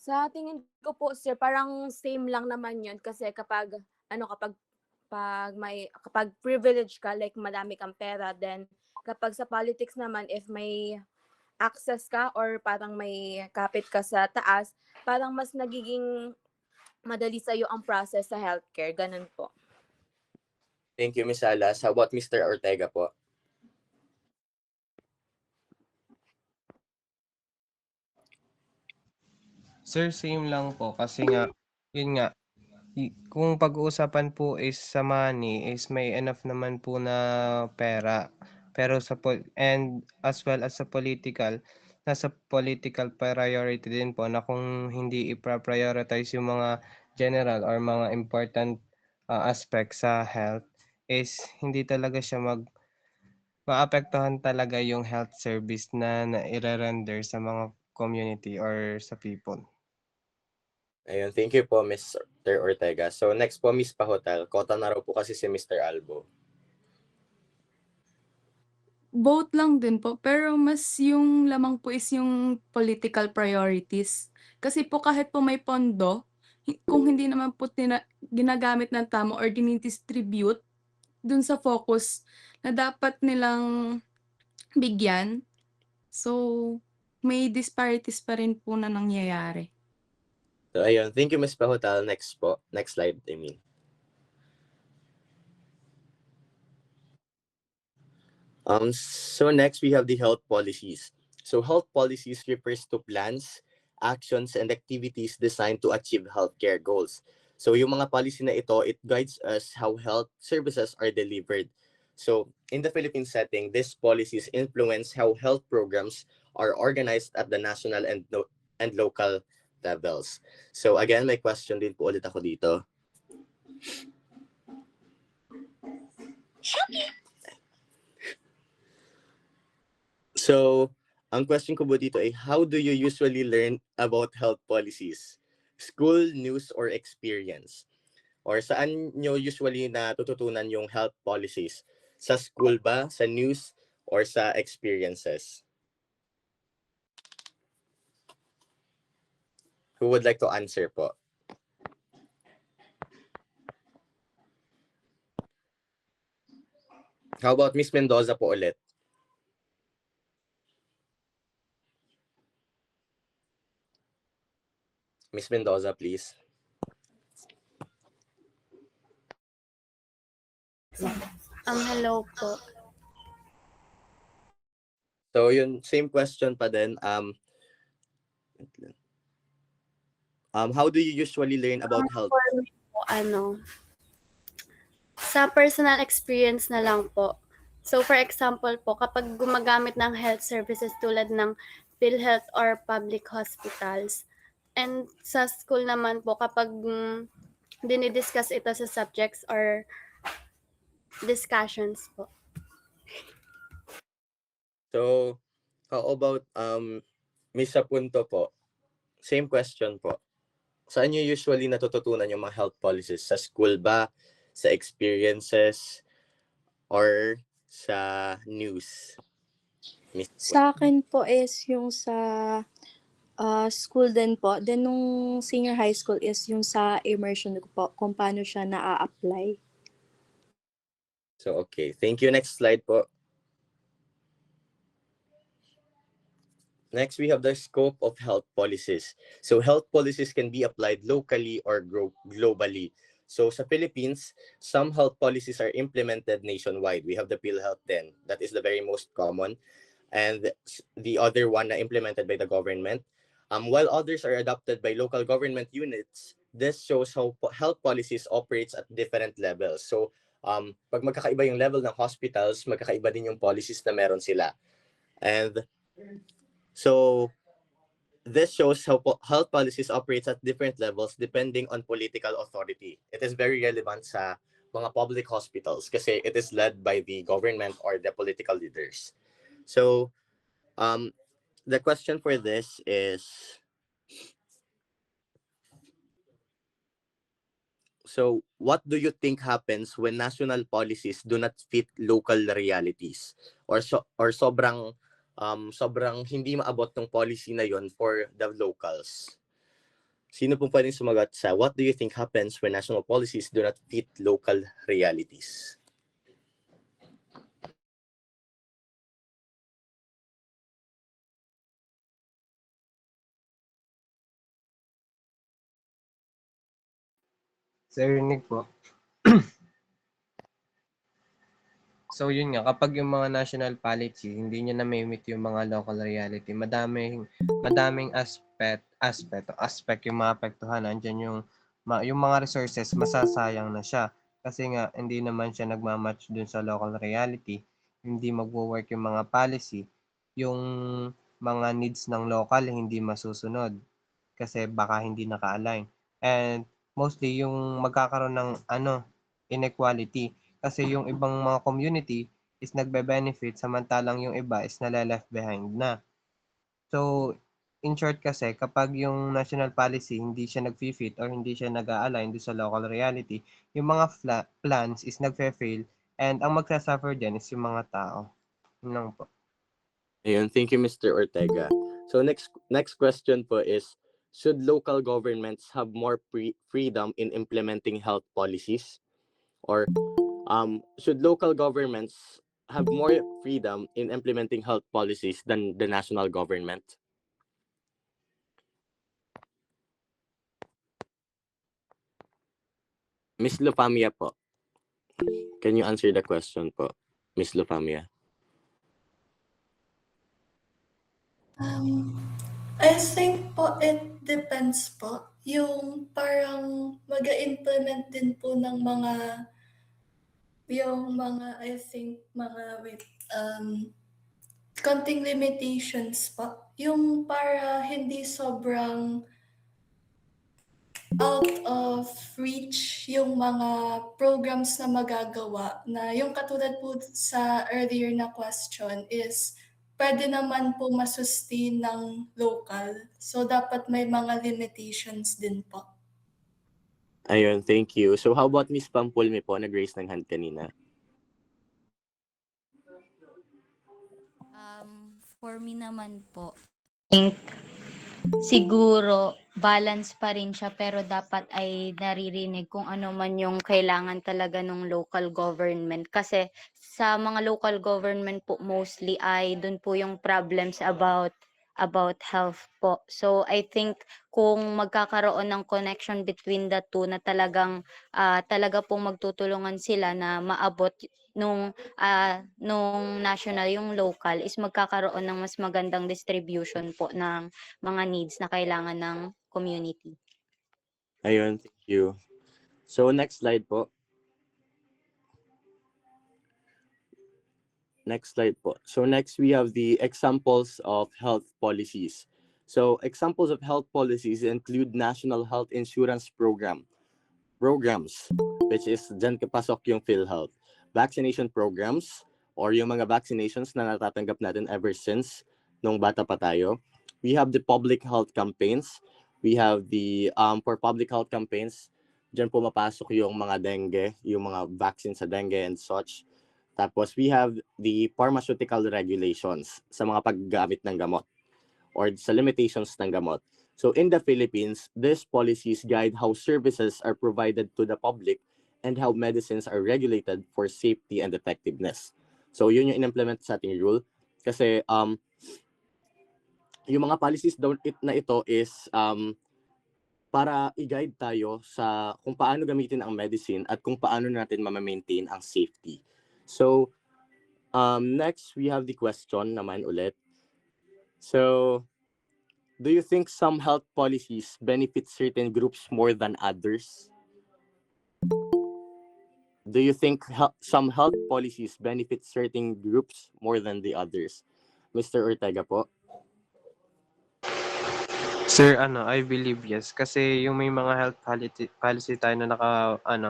S17: Sa tingin ko po, sir, parang same lang naman yun kasi kapag privilege ka, like madami kang pera, then kapag sa politics naman, if may access ka or parang may kapit ka sa taas, parang mas nagiging madali sa'yo ang process sa healthcare. Ganun po.
S12: Thank you, Ms. Salas. How about Mr. Ortega po?
S18: Sir, same lang po kasi nga, yun nga, kung pag-uusapan po is sa money is may enough naman po na pera. Pero and as well as sa political, nasa political priority din po na kung hindi i-prioritize yung mga general or mga important aspects sa health is hindi talaga siya maapektuhan talaga yung health service na i-render sa mga community or sa people.
S12: Ayun, thank you po, Mr. Ortega. So next po, Ms. Pahotal. Kota na raw po kasi si Mr. Albo.
S10: Both lang din po, pero mas yung lamang po is yung political priorities. Kasi po kahit po may pondo, kung hindi naman po ginagamit ng tama or dinidistribute dun sa focus na dapat nilang bigyan, so may disparities pa rin po na nangyayari.
S12: So ayun, thank you, Ms. Pahotal. Next po. Next slide, I mean. So next we have the health policies. So health policies refers to plans, actions, and activities designed to achieve healthcare goals. So yung mga policy na ito, it guides us how health services are delivered. So in the Philippine setting, these policies influence how health programs are organized at the national and local levels. So again, may question din po ulit ako dito. So, ang question ko po dito ay, how do you usually learn about health policies? School, news, or experience? Or saan nyo usually natututunan yung health policies? Sa school ba, sa news, or sa experiences? Who would like to answer po? How about Miss Mendoza po ulit? Miss Mendoza, please.
S21: Hello po.
S12: So yun, same question pa din. How do you usually learn about health?
S21: For me po, sa personal experience na lang po. So for example po, kapag gumagamit ng health services tulad ng PhilHealth or public hospitals, and sa school naman po, kapag dinidiscuss ito sa subjects or discussions po.
S12: So, how about Miss Sapunto po? Same question po. Saan niyo usually natututunan yung mga health policies? Sa school ba? Sa experiences? Or sa news? Miss
S3: Sa akin po is yung sa school din po. Then nung senior high school is yung sa immersion ko po, kung paano siya na-apply.
S12: So, okay. Thank you. Next slide po. Next, we have the scope of health policies. So, health policies can be applied locally or globally. So, sa Philippines, some health policies are implemented nationwide. We have the PhilHealth 10. That is the very most common. And the other one na implemented by the government. While others are adopted by local government units, this shows how health policies operates at different levels. So, pag magkakaiba yung level ng hospitals, magkakaiba din yung policies na meron sila. And so, this shows how health policies operates at different levels depending on political authority. It is very relevant sa mga public hospitals kasi it is led by the government or the political leaders. So, the question for this is, so what do you think happens when national policies do not fit local realities? Or sobrang hindi maabot ng policy na yon for the locals? Sino pong pwedeng sumagot sa what do you think happens when national policies do not fit local realities?
S18: Sir Nick po. So yun nga, kapag yung mga national policy, hindi niya na-meet yung mga local reality, madaming aspect yung maapektuhan. Nandiyan yung mga resources, masasayang na siya. Kasi nga, hindi naman siya nagmamatch dun sa local reality. Hindi magwo-work yung mga policy. Yung mga needs ng local, hindi masusunod. Kasi baka hindi naka-align. And mostly, yung magkakaroon ng inequality. Kasi yung ibang mga community is nagbe-benefit samantalang yung iba is nale-left behind na. So, in short kasi, kapag yung national policy hindi siya nag-fit or hindi siya nag-a-align do sa local reality, yung mga plans is nagfe-fail and ang magsasuffer dyan is yung mga tao. Yun lang po.
S12: Ayun, thank you Mr. Ortega. So next question po is, should local governments have more freedom in implementing health policies? Or should local governments have more freedom in implementing health policies than the national government? Ms. Lufamia po. Can you answer the question po, Ms. Lufamia?
S22: I think po it depends po. Yung parang mag-implement din po ng mga I think konting limitations po. Yung para hindi sobrang out of reach yung mga programs na magagawa na yung katulad po sa earlier na question is pwede naman po masustain ng local. So, dapat may mga limitations din po.
S12: Ayun, thank you. So how about Ms. Pampulme po, nag-raise ng hand kanina?
S15: For me naman po, think siguro balance pa rin siya pero dapat ay naririnig kung ano man yung kailangan talaga ng local government kasi sa mga local government po mostly ay dun po yung problems about health po. So I think kung magkakaroon ng connection between the two na talaga pong magtutulungan sila na maabot nung national yung local is magkakaroon ng mas magandang distribution po ng mga needs na kailangan ng community.
S12: Ayun, thank you. So next slide po. Next slide po. So next we have the examples of health policies. So examples of health policies include National Health Insurance Program, programs, which is dyan kapasok yung PhilHealth. Vaccination programs or yung mga vaccinations na natatanggap natin ever since nung bata pa tayo. We have the public health campaigns. We have the, for public health campaigns, dyan pumapasok yung mga dengue, yung mga vaccines sa dengue and such. Tapos we have the pharmaceutical regulations sa mga paggamit ng gamot or sa limitations ng gamot. So in the Philippines, these policies guide how services are provided to the public and how medicines are regulated for safety and effectiveness. So yun yung in-implement sa ating rule. Kasi yung mga policies na ito is para i-guide tayo sa kung paano gamitin ang medicine at kung paano natin ma-maintain ang safety. So next, we have the question naman ulit. So, do you think some health policies benefit certain groups more than others? Do you think some health policies benefit certain groups more than the others? Mr. Ortega po.
S18: Sir, I believe yes. Kasi yung may mga health policy tayo na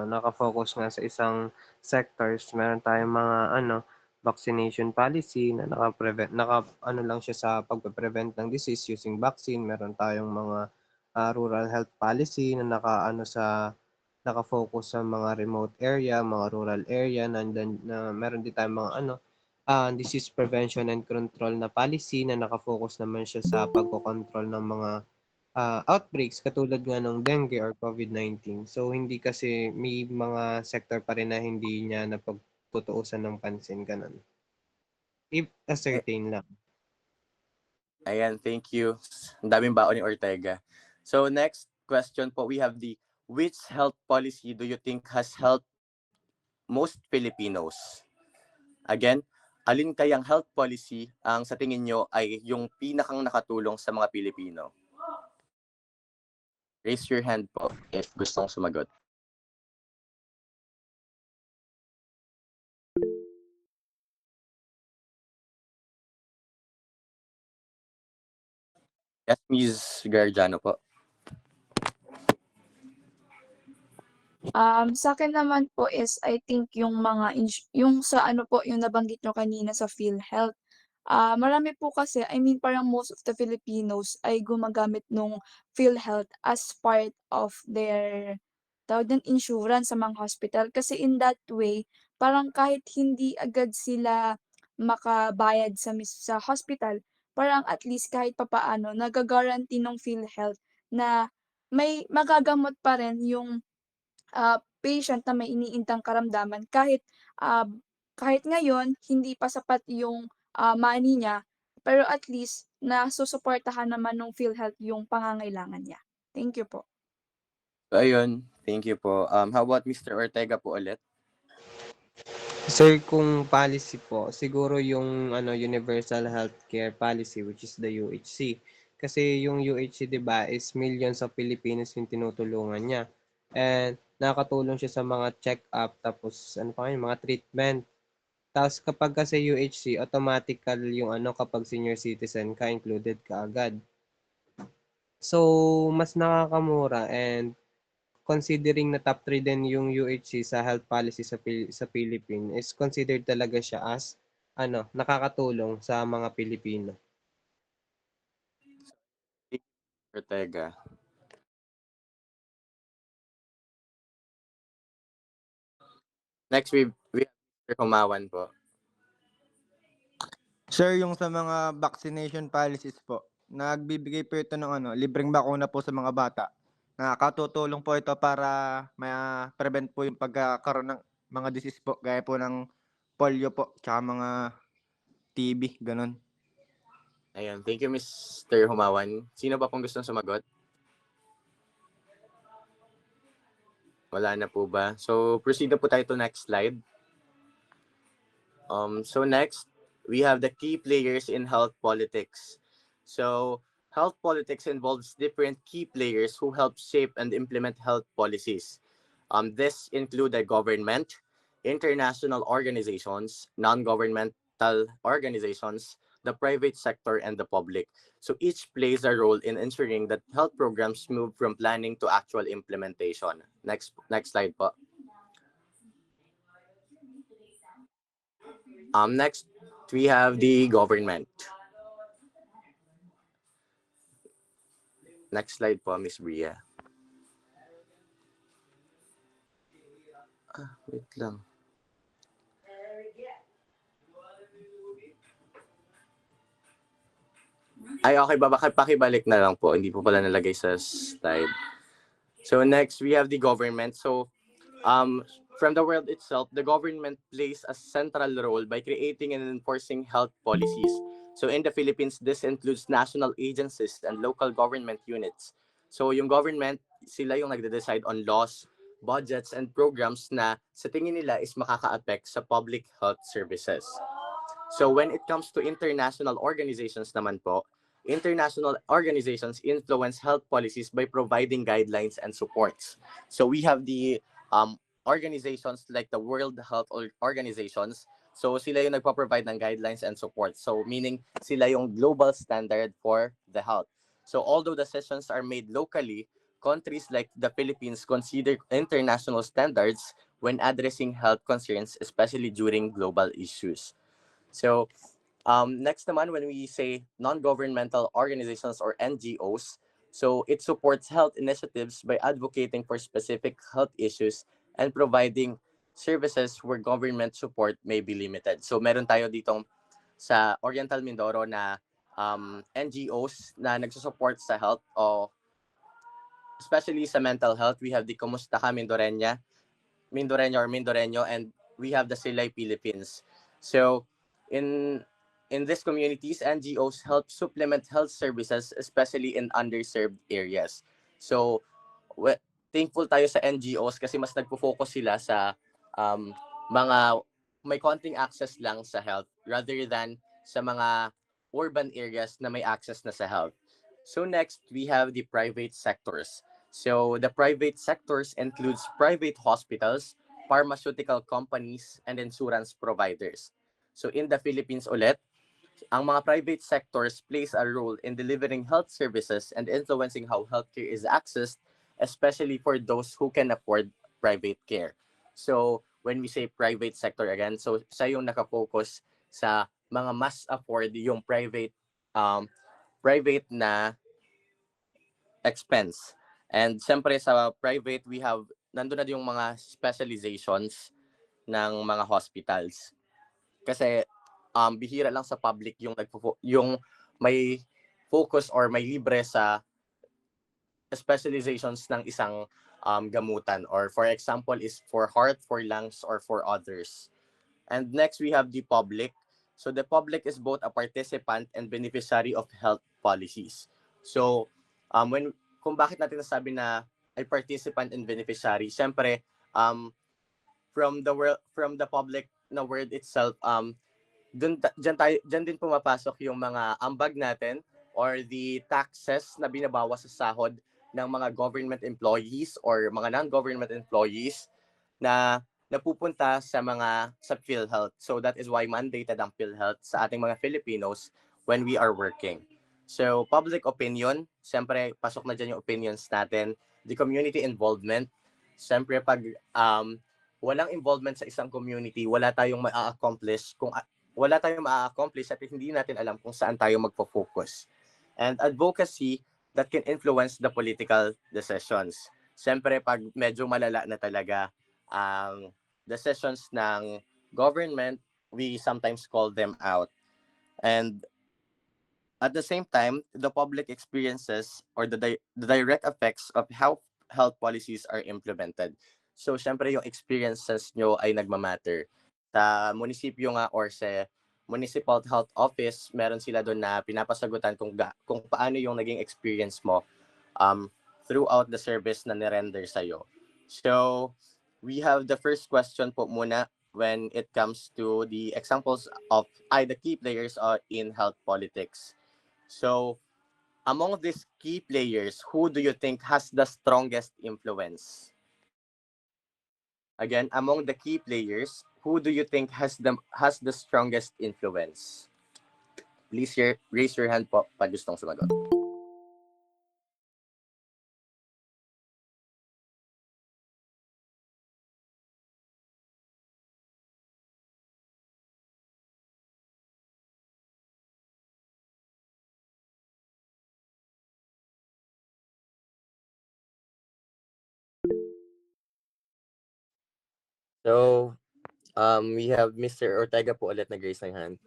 S18: naka-focus nga sa isang sectors. Meron tayong mga, vaccination policy na lang siya sa pagpe-prevent ng disease using vaccine. Meron tayong mga rural health policy na naka-focus sa mga remote area, mga rural area, na meron din tayong mga, disease prevention and control na policy na naka-focus naman siya sa pagko-control ng mga outbreaks katulad nga ng dengue or COVID-19. So hindi kasi may mga sector pa rin na hindi niya napagtutuusan ng pansin ganun. If ascertain lang.
S12: Ayan, thank you. Ang daming baon ni Ortega. So next question po, we have the which health policy do you think has helped most Filipinos? Again, alin kayang health policy ang sa tingin nyo ay yung pinakang nakatulong sa mga Pilipino? Raise your hand po if gustong sumagot. Yes, Ms. Garjano po.
S2: Sa akin naman po is I think yung mga yung sa ano po yung nabanggit nyo kanina sa PhilHealth. Marami po kasi, I mean parang most of the Filipinos ay gumagamit nung PhilHealth as part of their tawag ng insurance sa mga hospital. Kasi in that way, parang kahit hindi agad sila makabayad sa hospital, parang at least kahit papaano, nagagaranti ng PhilHealth na may magagamot pa rin yung patient na may iniintang karamdaman kahit ngayon hindi pa sapat yung money niya, pero at least nasusuportahan naman ng PhilHealth yung pangangailangan niya. Thank you po.
S12: So, ayun, thank you po. How about Mr. Ortega po ulit?
S18: Sir, kung policy po, siguro yung Universal Healthcare Policy which is the UHC. Kasi yung UHC 'di ba is millions of Filipinos yung tinutulungan niya. And nakakatulong siya sa mga check-up tapos mga treatment. Tapos kapag kasi UHC, automatical yung kapag senior citizen ka, included ka agad. So, mas nakakamura and considering na top 3 din yung UHC sa health policy sa Philippines, is considered talaga siya as nakakatulong sa mga Pilipino.
S12: Ortega. Next, we have Mr. Humawan po.
S6: Sir, yung sa mga vaccination policies po, nagbibigay po ito ng libreng bakuna po sa mga bata. Nakakatutulong po ito para ma-prevent po yung pagkakaroon ng mga disease po, gaya po ng polio po, tsaka mga TB, ganun.
S12: Ayan, thank you Mr. Humawan. Sino ba pong gustong sumagot? Wala na po ba? So, proceed na po tayo to next slide. So next, we have the key players in health politics. So, health politics involves different key players who help shape and implement health policies. This include the government, international organizations, non-governmental organizations, the private sector, and the public. So each plays a role in ensuring that health programs move from planning to actual implementation. Next slide po. Next, we have the government. Next slide po, Miss Bria. Wait lang. Ay, okay ba? Pakibalik na lang po. Hindi po pala nalagay sa slide. So next, we have the government. So from the world itself, the government plays a central role by creating and enforcing health policies. So in the Philippines, this includes national agencies and local government units. So yung government, sila yung nagde-decide on laws, budgets, and programs na sa tingin nila is makaka-affect sa public health services. So when it comes to international organizations naman po, international organizations influence health policies by providing guidelines and supports. So we have the organizations like the World Health Organizations. So sila yung nagpo-provide ng guidelines and support. So meaning sila yung global standard for the health. So although decisions are made locally, countries like the Philippines consider international standards when addressing health concerns, especially during global issues. So next naman, when we say non-governmental organizations or NGOs, so it supports health initiatives by advocating for specific health issues and providing services where government support may be limited. So meron tayo ditong sa Oriental Mindoro na NGOs na nagsusupport sa health o especially sa mental health. We have the Kumusta Ka Mindoreño or Mindoreño, and we have the Silay Philippines. So in these communities, NGOs help supplement health services, especially in underserved areas. So thankful tayo sa NGOs kasi mas nagpo-focus sila sa mga may konting access lang sa health rather than sa mga urban areas na may access na sa health. So next, we have the private sectors. So the private sectors includes private hospitals, pharmaceutical companies, and insurance providers. So in the Philippines ulit, ang mga private sectors plays a role in delivering health services and influencing how healthcare is accessed, especially for those who can afford private care. So when we say private sector again, so siya yung nakafocus sa mga mas afford yung private na expense. And siyempre sa private, we have, nandun na yung mga specializations ng mga hospitals. Kasi bihira lang sa public yung may focus or may libre sa specializations ng isang gamutan, or for example is for heart, for lungs, or for others. And next, we have the public. So the public is both a participant and beneficiary of health policies. So kung bakit natin nasabi na ay participant and beneficiary, syempre from the public na word itself, dyan din pumapasok yung mga ambag natin or the taxes na binabawas sa sahod ng mga government employees or mga non-government employees na napupunta sa PhilHealth. So that is why mandated ang PhilHealth sa ating mga Filipinos when we are working. So public opinion, siyempre pasok na dyan yung opinions natin. The community involvement, siyempre pag walang involvement sa isang community, wala tayong ma-accomplish at hindi natin alam kung saan tayo magpo-focus. And advocacy that can influence the political decisions. Siyempre, pag medyo malala na talaga ang decisions ng government, we sometimes call them out. And at the same time, the public experiences or the direct effects of how health policies are implemented. So, syempre, yung experiences nyo ay nagmamatter. Sa munisipyo nga or sa municipal health office, meron sila doon na pinapasagutan kung paano yung naging experience mo throughout the service na nirender sa'yo. So, we have the first question po muna when it comes to the examples of the key players in health politics. So, among these key players, who do you think has the strongest influence? Again, among the key players, who do you think has the strongest influence? Please raise your hand po pag gustong sumagot. So, we have Mr. Ortega po ulit nag-raise ng hand.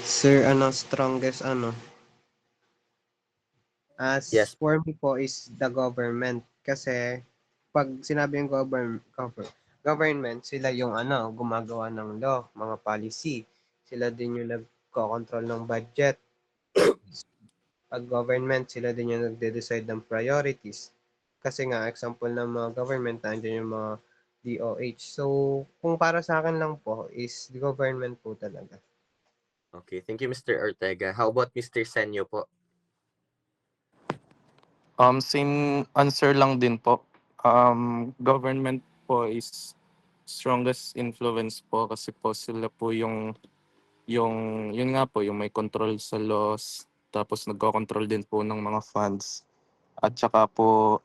S18: Sir, strongest As
S12: Yes.
S18: for me po is the government. Kasi pag sinabi yung government, sila yung gumagawa ng law, mga policy. Sila din yung nagko-control ng budget. Pag government, sila din yung nagde-decide ng priorities. Kasi nga, example ng mga government, nandiyan yung mga DOH. So, kung para sa akin lang po, is the government po talaga.
S12: Okay, thank you, Mr. Ortega. How about Mr. Senyo po?
S19: Same answer lang din po. Government po is strongest influence po kasi po sila po yung yun nga po, yung may control sa laws, tapos nagko-control din po ng mga funds. At saka po,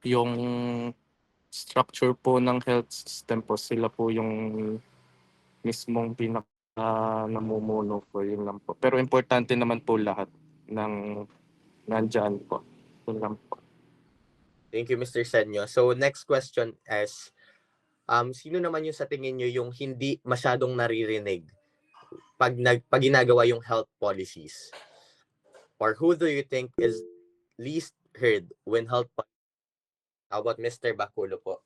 S19: yung structure po ng health system po, sila po yung mismong pinaka namumuno po, yun lang po. Pero importante naman po lahat ng nandyan po. Yun lang po.
S12: Thank you, Mr. Senyo. So, next question is, sino naman yung sa tingin nyo yung hindi masyadong naririnig pag ginagawa yung health policies? Or who do you think is least heard when health policies? How about Mr. Baculo po?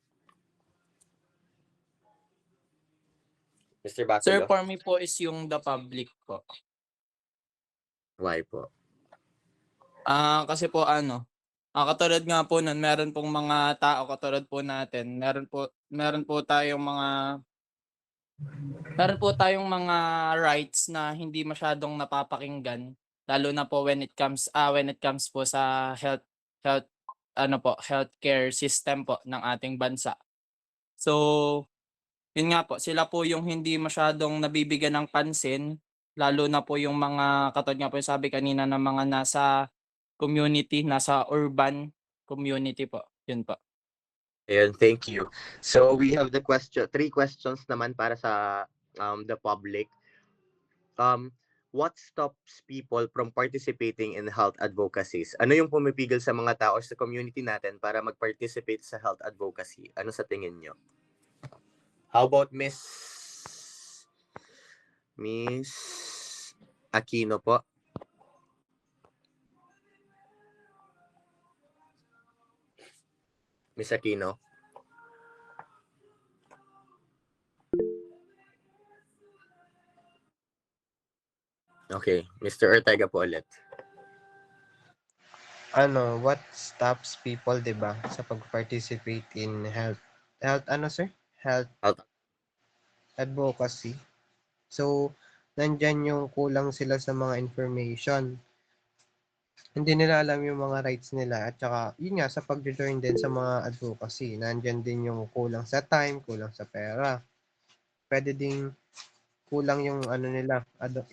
S12: Mr.
S20: Sir,
S12: Baculo?
S20: for me po is yung the public po.
S12: Why po?
S20: Kasi po katulad nga po nun, meron pong mga tao katulad po natin, meron po tayong mga rights na hindi masyadong napapakinggan, lalo na po when it comes po sa healthcare system po ng ating bansa. So, yun nga po, sila po yung hindi masyadong nabibigyan ng pansin, lalo na po yung mga katulad nga po yung sabi kanina ng mga nasa community, nasa urban community po. Yun po.
S12: Ayan, thank you. So, we have three questions naman para sa the public. What stops people from participating in health advocacies? Ano yung pumipigil sa mga tao sa community natin para mag-participate sa health advocacy? Ano sa tingin nyo? How about Miss Aquino po? Miss Aquino? Okay, Mr. Ortega po ulit.
S18: What stops people, 'di ba, sa pag-participate in health advocacy? So, nandyan yung kulang sila sa mga information. Hindi nila alam yung mga rights nila at saka yun nga sa pag-join din sa mga advocacy, nandyan din yung kulang sa time, kulang sa pera. Pwede ding kulang yung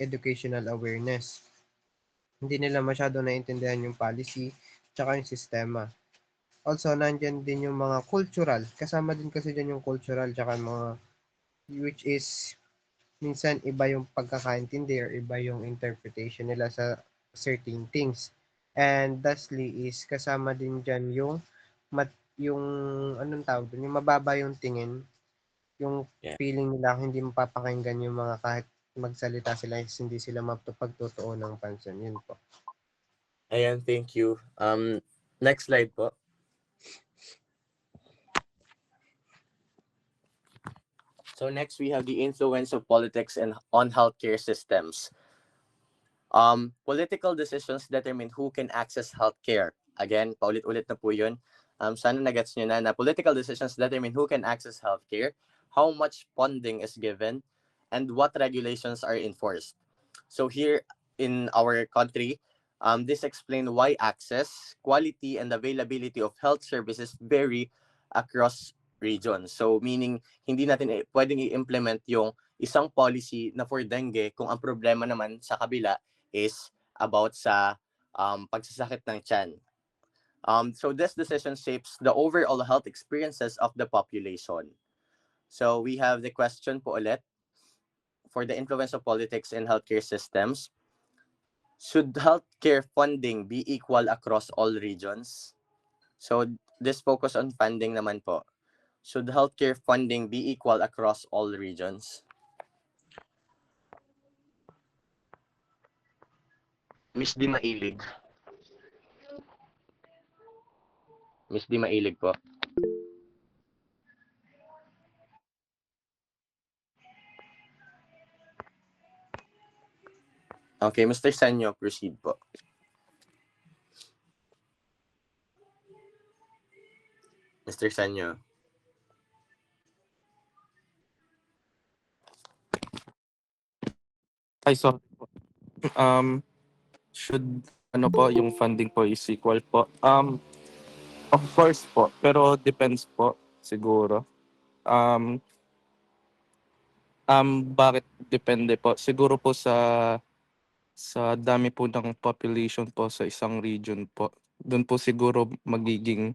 S18: educational awareness. Hindi nila masyado naiintindihan yung policy tsaka yung sistema. Also, nandyan din yung mga cultural. Kasama din kasi dyan yung cultural tsaka mga which is minsan iba yung pagkakaintindi or iba yung interpretation nila sa certain things. And lastly is kasama din dyan yung yung mababa yung tingin, yung feeling nila hindi mapapakinggan yung mga kahit magsalita sila hindi sila mapagtotoo ng pansin. Yun po.
S12: Ayan, thank you. Next slide po. So next we have the influence of politics on healthcare systems. Political decisions determine who can access healthcare. Again, paulit-ulit na po yun. Sana nagets nyo na political decisions determine who can access healthcare, how much funding is given, and what regulations are enforced. So here in our country, this explains why access, quality, and availability of health services vary across regions. So meaning, hindi natin pwedeng i-implement yung isang policy na for dengue kung ang problema naman sa kabila is about sa pagsasakit ng tiyan. So this decision shapes the overall health experiences of the population. So we have the question po ulit for the influence of politics in healthcare systems. Should healthcare funding be equal across all regions? So this focus on funding naman po. Should healthcare funding be equal across all regions? Miss Di Mailig. Miss Di Mailig po. Okay, Mr. Sanyo, proceed po. Mr. Sanyo.
S19: Ay, sorry po. Should ano po yung funding po is equal po? Of course po, pero depends po siguro. Bakit depende po? Siguro po sa dami po ng population po sa isang region po. Doon po siguro magiging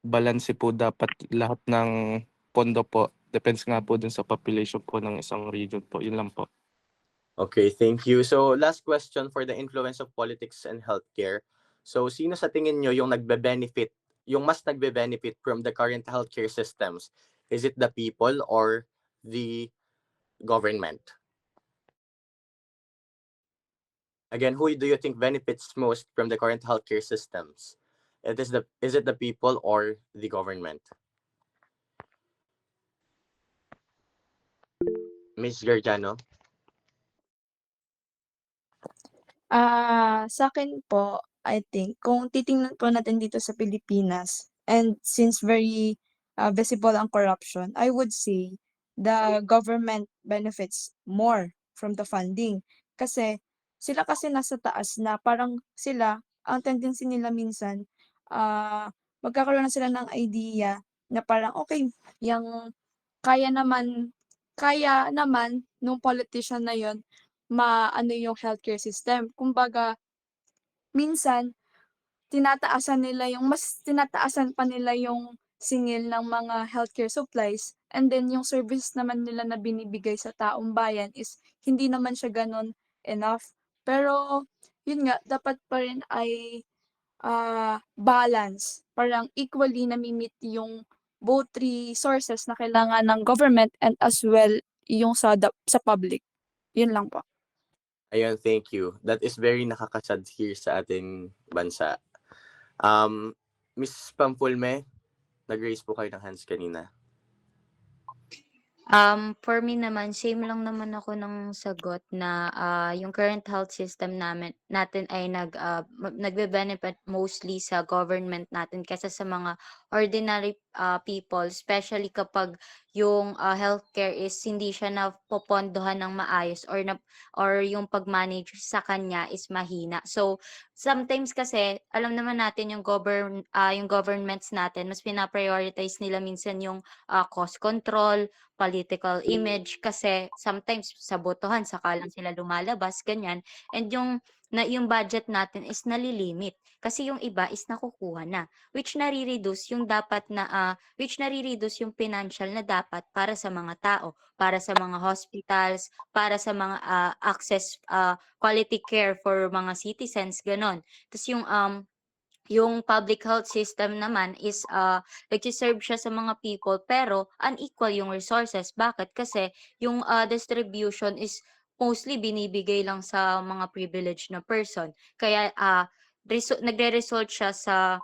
S19: balanse po dapat lahat ng pondo po. Depends nga po dun sa population po ng isang region po. Yun lang po.
S12: Okay, thank you. So last question for the influence of politics and healthcare. So sino sa tingin nyo yung nagbe-benefit, yung mas nagbe-benefit from the current healthcare systems? Is it the people or the government? Again, who do you think benefits most from the current healthcare systems? Is it the people or the government? Ms. Garjano?
S7: Sa akin po, I think, kung titingnan po natin dito sa Pilipinas, and since very visible ang corruption, I would say the government benefits more from the funding. Kasi sila kasi nasa taas na parang sila, ang tendency nila minsan, magkakaroon na sila ng idea na parang okay, yung kaya naman nung politician na yon maano yung healthcare system. Kumbaga, minsan, mas tinataasan pa nila yung singil ng mga healthcare supplies, and then yung service naman nila na binibigay sa taong bayan is hindi naman siya ganun enough. Pero, yun nga, dapat pa rin ay balance. Parang equally nami-meet yung both three sources na kailangan ng government and as well yung sa public. Yun lang po.
S12: Ayun, thank you. That is very nakakasad here sa ating bansa. Ms. Pampulme, nag-raise po kayo ng hands kanina.
S15: For me naman, same lang naman ako ng sagot na yung current health system natin ay nagbe-benefit mostly sa government natin kaysa sa mga ordinary people, especially kapag yung healthcare is hindi siya napopondohan ng maayos or yung pag-manage sa kanya is mahina. So sometimes kasi alam naman natin yung governments natin mas pina-prioritize nila minsan yung cost control, political image kasi sometimes sa botohan saka lang sila lumalabas ganyan, and yung budget natin is nalilimit kasi yung iba is nakukuha na, which nare-reduce yung financial na dapat para sa mga tao, para sa mga hospitals, para sa mga access quality care for mga citizens ganon. Tapos yung public health system naman is nagsiserve siya sa mga people pero unequal yung resources. Bakit? Kasi yung distribution is mostly binibigay lang sa mga privileged na person. Kaya nagre-result siya sa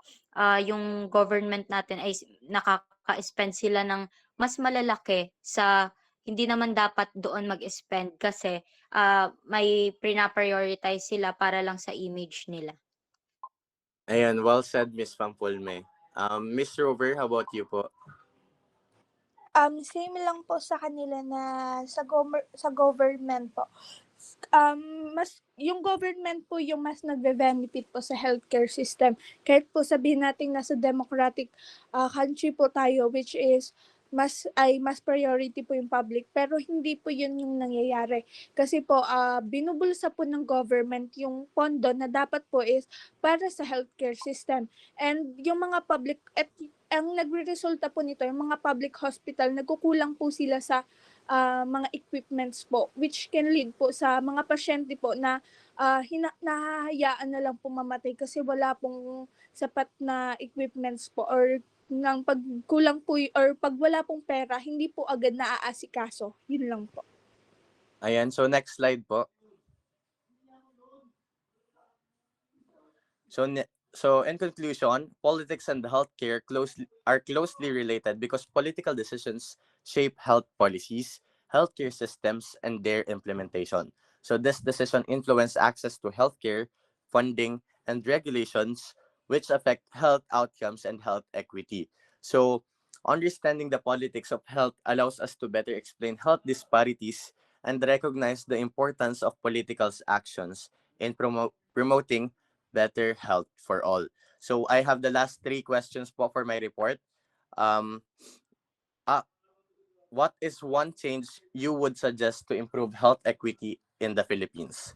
S15: yung government natin ay nakaka-spend sila ng mas malalaki sa hindi naman dapat doon mag-spend kasi may prina-prioritize sila para lang sa image nila.
S12: Ayan, well said, Ms. Pampulme. Ms. Rover, how about you po?
S11: Same lang po sa kanila na sa government po. Yung government po yung mas nagbe-benefit po sa healthcare system. Kahit po sabihin natin nasa democratic country po tayo, which is mas priority po yung public, pero hindi po yun yung nangyayari. Kasi po binubulsa po ng government yung pondo na dapat po is para sa healthcare system. And yung mga public at ang nagre-resulta po nito, yung mga public hospital, nagkukulang po sila sa mga equipments po, which can lead po sa mga pasyente po na nahahayaan na lang po mamatay kasi wala pong sapat na equipments po, or ng pagkulang po or pag wala pong pera, hindi po agad naaasikaso. Yun lang po.
S12: Ayan, so next slide po. So in conclusion, politics and healthcare are closely related because political decisions shape health policies, healthcare systems, and their implementation. So this decision influence access to healthcare, funding, and regulations, which affect health outcomes and health equity. So understanding the politics of health allows us to better explain health disparities and recognize the importance of political actions in promoting better health for all. So I have the last 3 questions po for my report. What is one change you would suggest to improve health equity in the Philippines?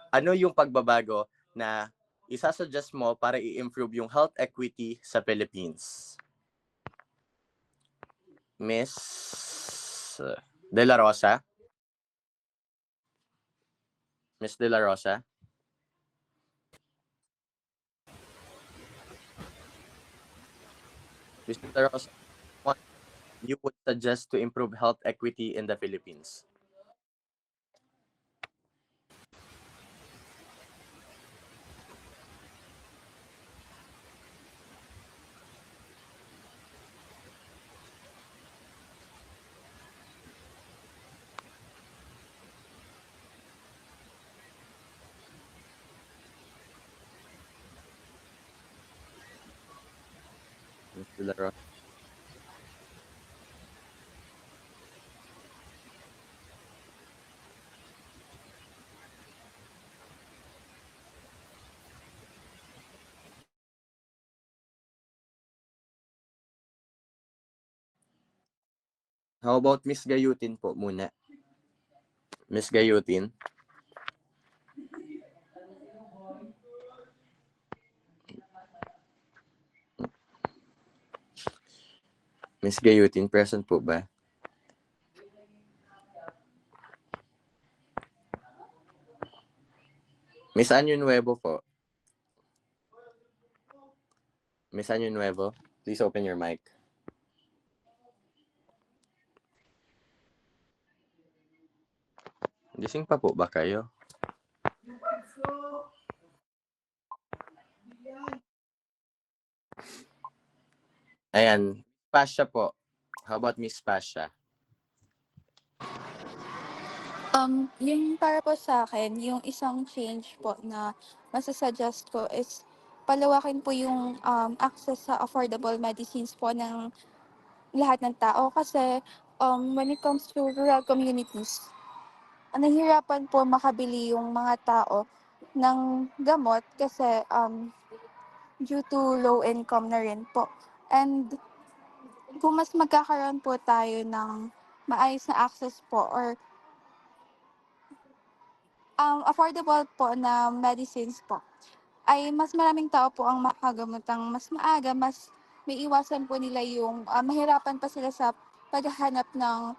S12: Ano yung pagbabago na isasuggest mo para i-improve yung health equity sa Philippines? Miss De La Rosa? Miss De La Rosa? Miss De La Rosa, what you would suggest to improve health equity in the Philippines? Miss De La Rosa? How about Miss Gayutin po muna? Miss Gayutin? Miss Gayutin, present po ba? Miss Anyo Nuevo po. Miss Anyo Nuevo, please open your mic. Gising pa po ba kayo? Ayan, Pasha po. How about Miss Pasha?
S5: Yung para po sa akin, yung isang change po na masasuggest ko is palawakin po yung access sa affordable medicines po ng lahat ng tao kasi when it comes to rural communities, nahihirapan po makabili yung mga tao ng gamot kasi due to low income na rin po. And kung mas magkakaroon po tayo ng maayos na access po or affordable po na medicines po, ay mas maraming tao po ang makagamotang mas maaga, mas may iwasan po nila yung mahirapan pa sila sa paghahanap ng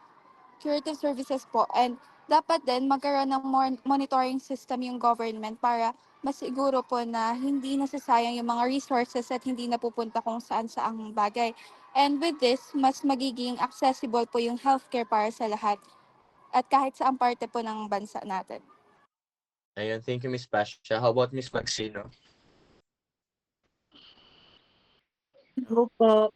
S5: curative services po. And dapat din magkaroon ng monitoring system yung government para masiguro po na hindi nasasayang yung mga resources at hindi napupunta kung saan-saang bagay. And with this, mas magiging accessible po yung healthcare para sa lahat at kahit saang parte po ng bansa natin.
S12: Ayan, thank you, Miss Pasha. How about Miss Maxino?
S4: Opo.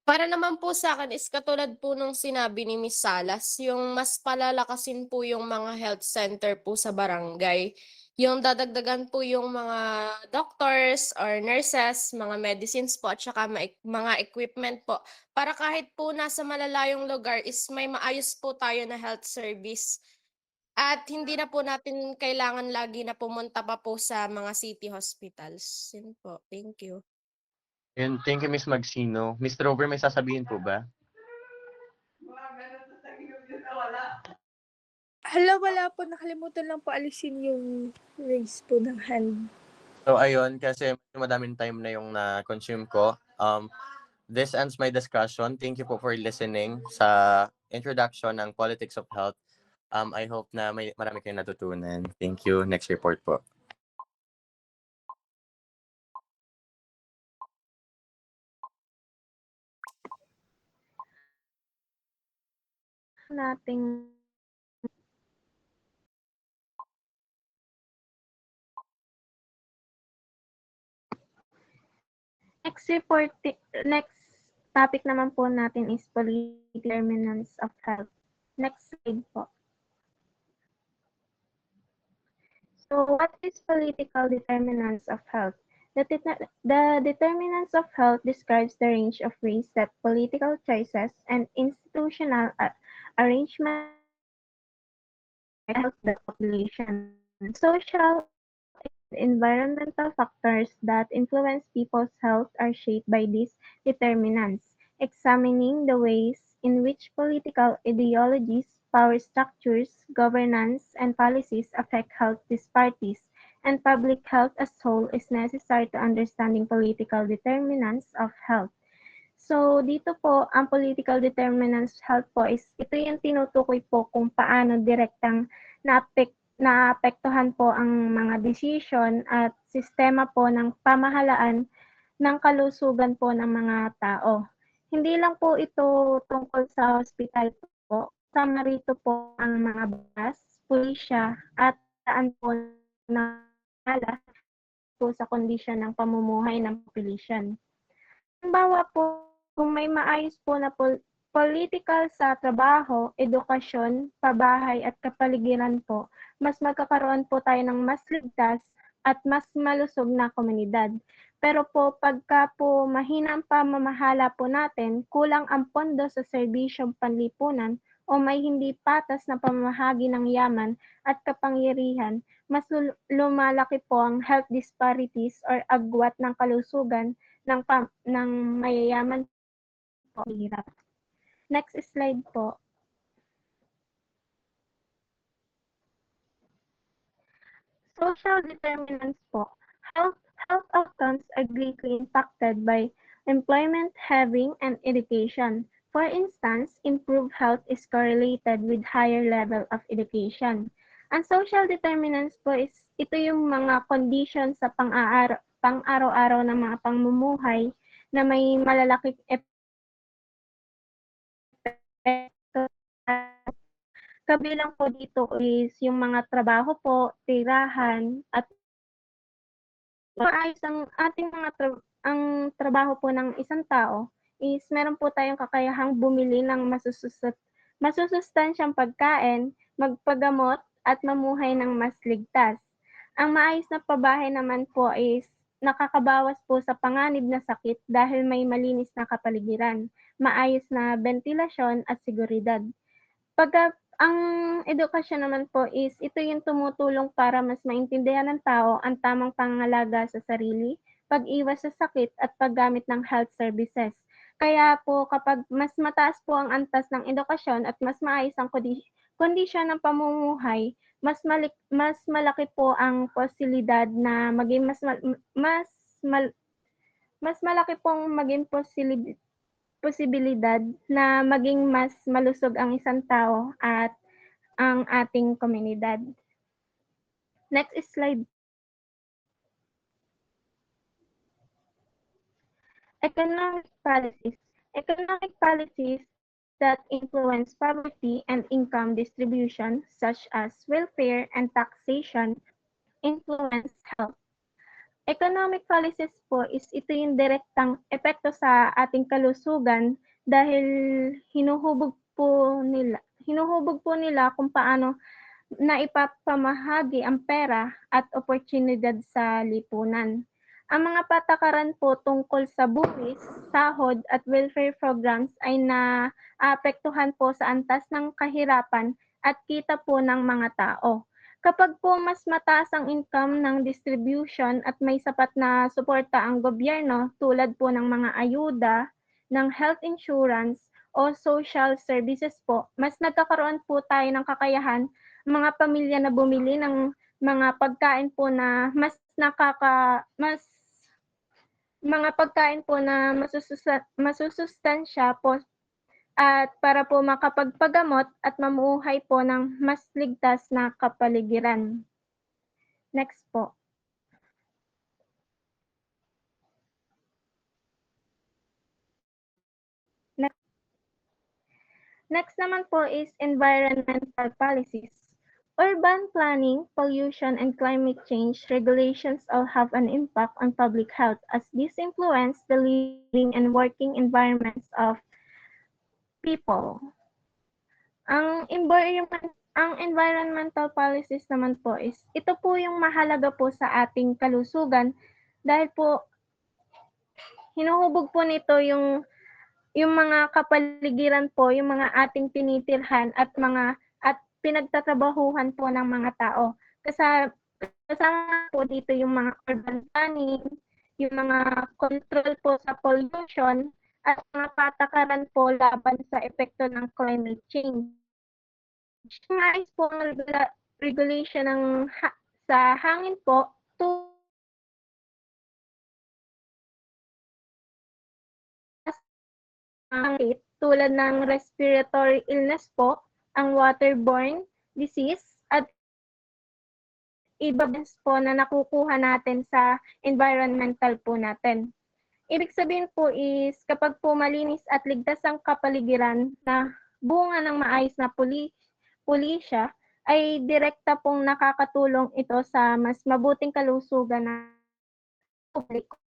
S4: Para naman po sa akin is katulad po nung sinabi ni Miss Salas, yung mas palalakasin po yung mga health center po sa barangay. Yung dadagdagan po yung mga doctors or nurses, mga medicines po at saka mga equipment po. Para kahit po nasa malalayong lugar is may maayos po tayo na health service. At hindi na po natin kailangan lagi na pumunta pa po sa mga city hospitals. Yun po. Thank you.
S12: And thank you, Miss Maxino. Mr. Rover, may sasabihin po ba?
S11: Hala, wala po. Nakalimutan lang po alisin yung raise po ng hand.
S12: So ayun, kasi madaming time na yung na-consume ko. This ends my discussion. Thank you po for listening sa introduction ng Politics of Health. I hope na marami kayong natutunan. Thank you. Next report po.
S1: Nating next topic naman po natin is political determinants of health. Next slide po. So what is political determinants of health? The determinants of health describes the range of ways that political choices and institutional arrangements affect the population. Social and environmental factors that influence people's health are shaped by these determinants. Examining the ways in which political ideologies, power structures, governance, and policies affect health disparities and public health as whole is necessary to understanding political determinants of health. So, dito po, ang political determinants of health po is, ito yung tinutukoy po kung paano direktang naapektuhan po ang mga desisyon at sistema po ng pamahalaan ng kalusugan po ng mga tao. Hindi lang po ito tungkol sa hospital po, kasama rito po ang mga batas, pulisya, at saan po na po sa kondisyon ng pamumuhay ng populasyon. Halimbawa po, kung may maayos po na political sa trabaho, edukasyon, pabahay at kapaligiran po, mas magkakaroon po tayo ng mas ligtas at mas malusog na komunidad. Pero po, pagka po mahina ang pamamahala po natin, kulang ang pondo sa serbisyong panlipunan, o may hindi patas na pamamahagi ng yaman at kapangyarihan, mas lumalaki po ang health disparities or agwat ng kalusugan ng mayayaman po. Hirap. Next slide po. Social determinants po. Health outcomes are greatly impacted by employment, housing, and education. For instance, improved health is correlated with higher level of education. Ang social determinants po is ito yung mga conditions sa pang-araw-araw ng mga pamumuhay na may malalaking epekto. Kabilang po dito is yung mga trabaho po, tirahan, at maayos ang ating ang trabaho po ng isang tao is meron po tayong kakayahang bumili ng masusustansyang pagkain, magpagamot, at mamuhay ng mas ligtas. Ang maayos na pabahay naman po is nakakabawas po sa panganib na sakit dahil may malinis na kapaligiran, maayos na ventilasyon at seguridad. Ang edukasyon naman po is ito yung tumutulong para mas maintindihan ng tao ang tamang pangangalaga sa sarili, pag-iwas sa sakit at paggamit ng health services. Kaya po kapag mas mataas po ang antas ng edukasyon at mas maayos ang kondisyon ng pamumuhay, mas malaki po ang posibilidad na maging mas malaki pong maging posibilidad na maging mas malusog ang isang tao at ang ating komunidad. Next slide. Economic policies. Economic policies that influence poverty and income distribution, such as welfare and taxation, influence health. Economic policies po is ito yung direktang epekto sa ating kalusugan dahil hinuhubog po nila kung paano naipapamahagi ang pera at oportunidad sa lipunan. Ang mga patakaran po tungkol sa buwis, sahod at welfare programs ay naapektuhan po sa antas ng kahirapan at kita po ng mga tao. Kapag po mas mataas ang income ng distribution at may sapat na suporta ang gobyerno tulad po ng mga ayuda, ng health insurance o social services po, mas nagkakaroon po tayo ng kakayahan mga pamilya na bumili ng mga pagkain po na mga pagkain po na masusustansya po at para po makapagpagamot at mamuhay po ng mas ligtas na kapaligiran. Next po. Next naman po is environmental policies. Urban planning, pollution, and climate change regulations all have an impact on public health as these influence the living and working environments of people. Ang environmental policies naman po is ito po yung mahalaga po sa ating kalusugan dahil po hinuhubog po nito yung mga kapaligiran po, yung mga ating tinitirhan at pinagtatrabahuhan po ng mga tao. Kasama po dito yung mga urban planning, yung mga control po sa pollution, at mga patakaran po laban sa epekto ng climate change. Maayos po ang regulation sa hangin po tulad ng respiratory illness po, ang waterborne disease, at iba po na nakukuha natin sa environmental po natin. Ibig sabihin po is kapag po malinis at ligtas ang kapaligiran na bunga ng maayos na pulisya, ay direkta pong nakakatulong ito sa mas mabuting kalusugan ng publiko.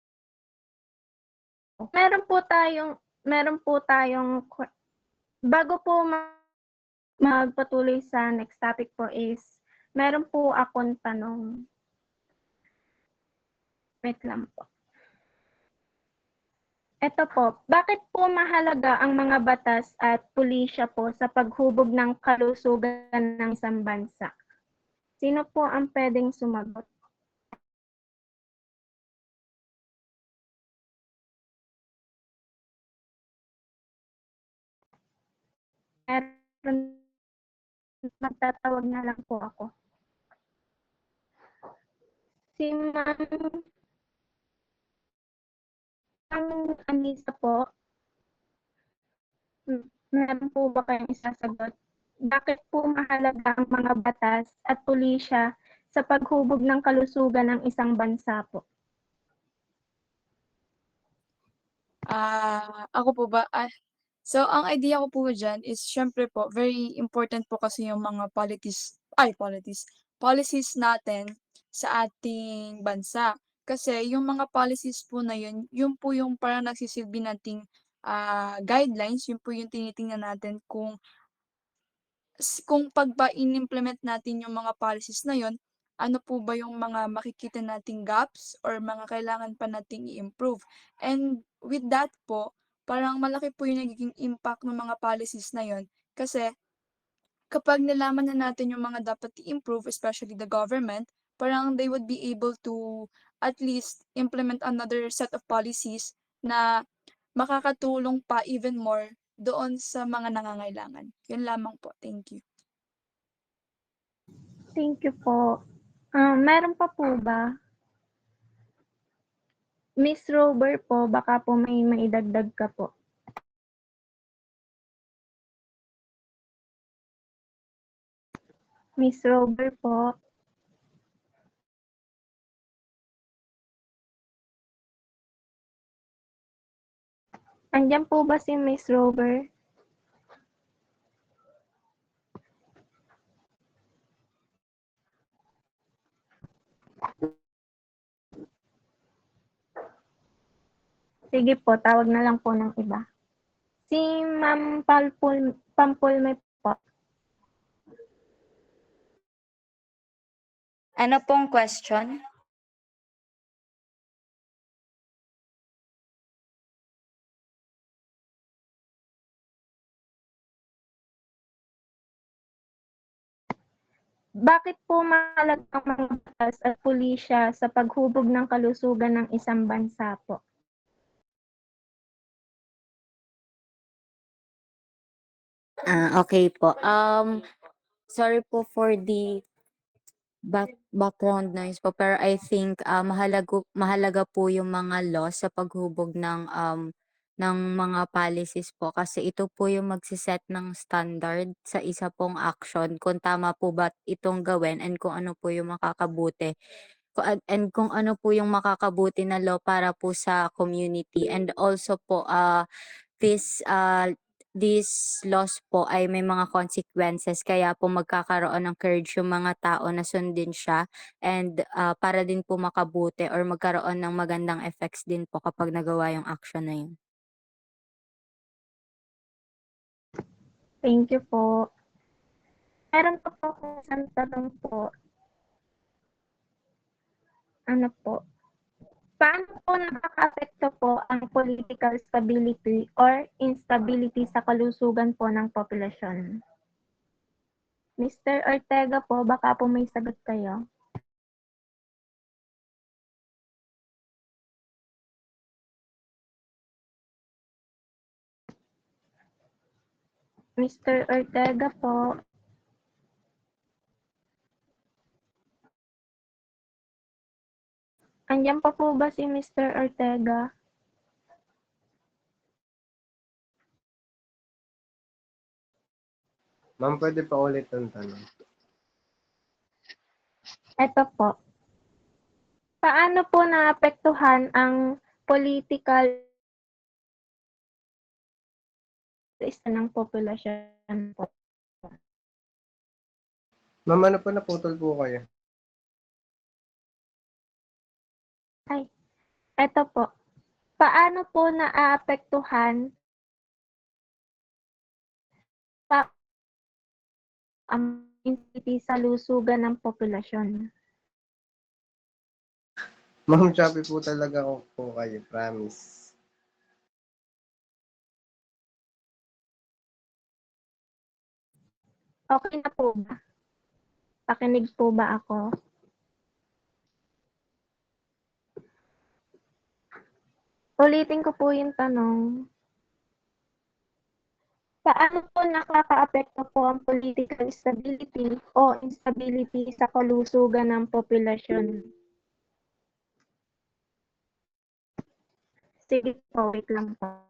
S1: Meron po tayong bago po magpatuloy sa next topic po is meron po akong tanong. Wait lang po. Ito po, bakit po mahalaga ang mga batas at pulisya po sa paghubog ng kalusugan ng isang bansa? Sino po ang pwedeng sumagot? Magtatawag na lang po ako. Si Ma'am Anissa po, meron po ba kayong isasagot? Bakit po mahalaga ang mga batas at pulisya sa paghubog ng kalusugan ng isang bansa po?
S7: Ako po ba? So, ang idea ko po dyan is, syempre po, very important po kasi yung mga policies natin sa ating bansa. Kasi yung mga policies po na yun po yung parang nagsisilbi nating guidelines, yun po yung tinitingnan natin kung pag ba in-implement natin yung mga policies na yun, ano po ba yung mga makikita nating gaps or mga kailangan pa nating i-improve. And with that po, parang malaki po yung nagiging impact ng mga policies na yun. Kasi kapag nalaman na natin yung mga dapat i-improve, especially the government, parang they would be able to at least implement another set of policies na makakatulong pa even more doon sa mga nangangailangan. Yun lamang po. Thank you.
S1: Thank you po. Meron pa po ba? Miss Rober po, baka po may maidagdag ka po. Miss Rober po. Andiyan po ba si Miss Rober? Sige po, tawag na lang po ng iba. Si Ma'am Pampulme po.
S15: Ano pong question?
S1: Bakit po mahalaga ang mga batas at pulisya sa paghubog ng kalusugan ng isang bansa po?
S8: Okay po.
S15: Sorry po for the background noise po, pero I think mahalaga po yung mga laws sa paghubog ng mga policies po kasi ito po yung magsiset ng standard sa isa pong action kung tama po ba itong gawin and kung ano po yung makakabuti and kung ano po yung makakabuti na law para po sa community. And also po this these laws po ay may mga consequences kaya po magkakaroon ng courage yung mga tao na sundin siya and para din po makabuti or magkaroon ng magandang effects din po kapag nagawa yung action na yun.
S1: Thank you po. Meron pa po akong isang tanong po. Ano po? Paano po nakakaapekto po ang political stability or instability sa kalusugan po ng populasyon? Mr. Ortega po, baka po may sagot kayo. Mr. Ortega po. Andiyan pa po ba si Mr. Ortega?
S18: Ma'am, pwede pa ulit ang tanong.
S1: Ito po. Paano po naapektuhan ang political isa ng populasyon po?
S18: Ma'am, ano po, naputol po kayo?
S1: Ay, eto po. Paano po naaapektuhan ang entity sa lusugan ng populasyon?
S18: Ma'am, choppy po talaga po kayo, promise.
S1: Okay na po ba? Pakinig po ba ako? Ulitin ko po yung tanong. Paano po nakakaapekto po ang political stability o instability sa kalusugan ng populasyon? Sige po, wait lang po.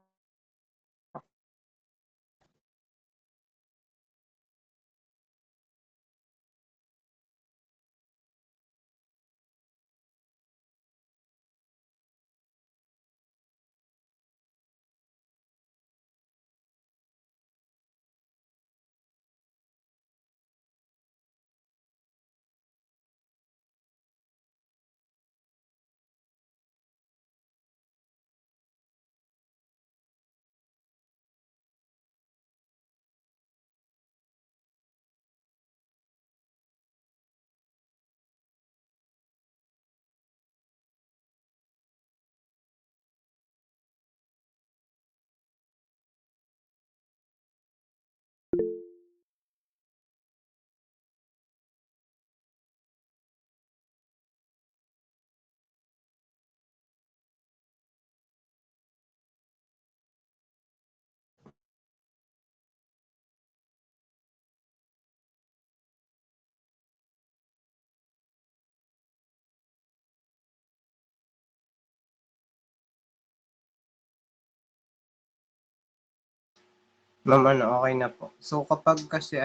S18: Ma'am, okay na po. So, kapag kasi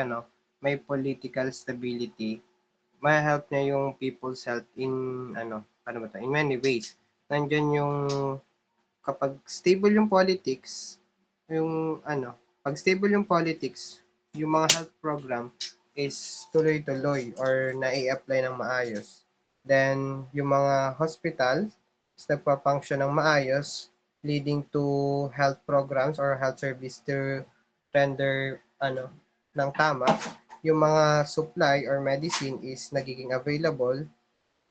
S18: may political stability, may help niya yung people's health in, in many ways. Nandiyan yung, kapag stable yung politics, pag stable yung politics, yung mga health program is tuloy-tuloy or nai-apply ng maayos. Then, yung mga hospital is nagpa-function ng maayos, leading to health programs or health service to render ng tama. Yung mga supply or medicine is nagiging available.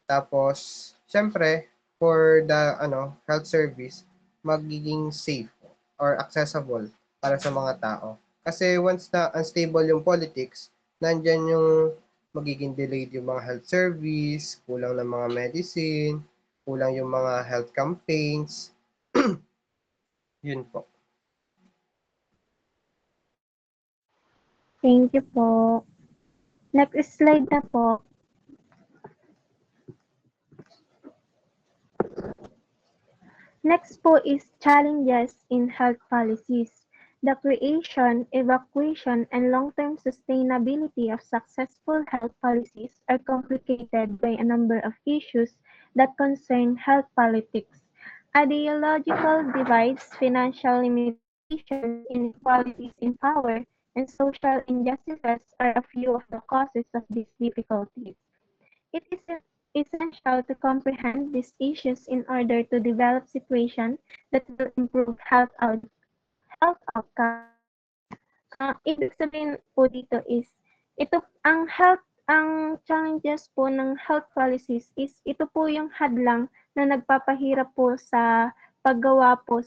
S18: Tapos, syempre, for the health service, magiging safe or accessible para sa mga tao. Kasi once na unstable yung politics, nandyan yung magiging delayed yung mga health service, kulang ng mga medicine, kulang yung mga health campaigns. Yun po.
S1: Thank you po. Next slide na po. Next po is challenges in health policies. The creation, evacuation, and long-term sustainability of successful health policies are complicated by a number of issues that concern health politics. Ideological divides, financial limitations, inequalities in power, and social injustices are a few of the causes of these difficulties. It is essential to comprehend these issues in order to develop situations that will improve health outcomes. Ibig sabihin po dito is, ang challenges po ng health policies is ito po yung hadlang na nagpapahirap po sa paggawa po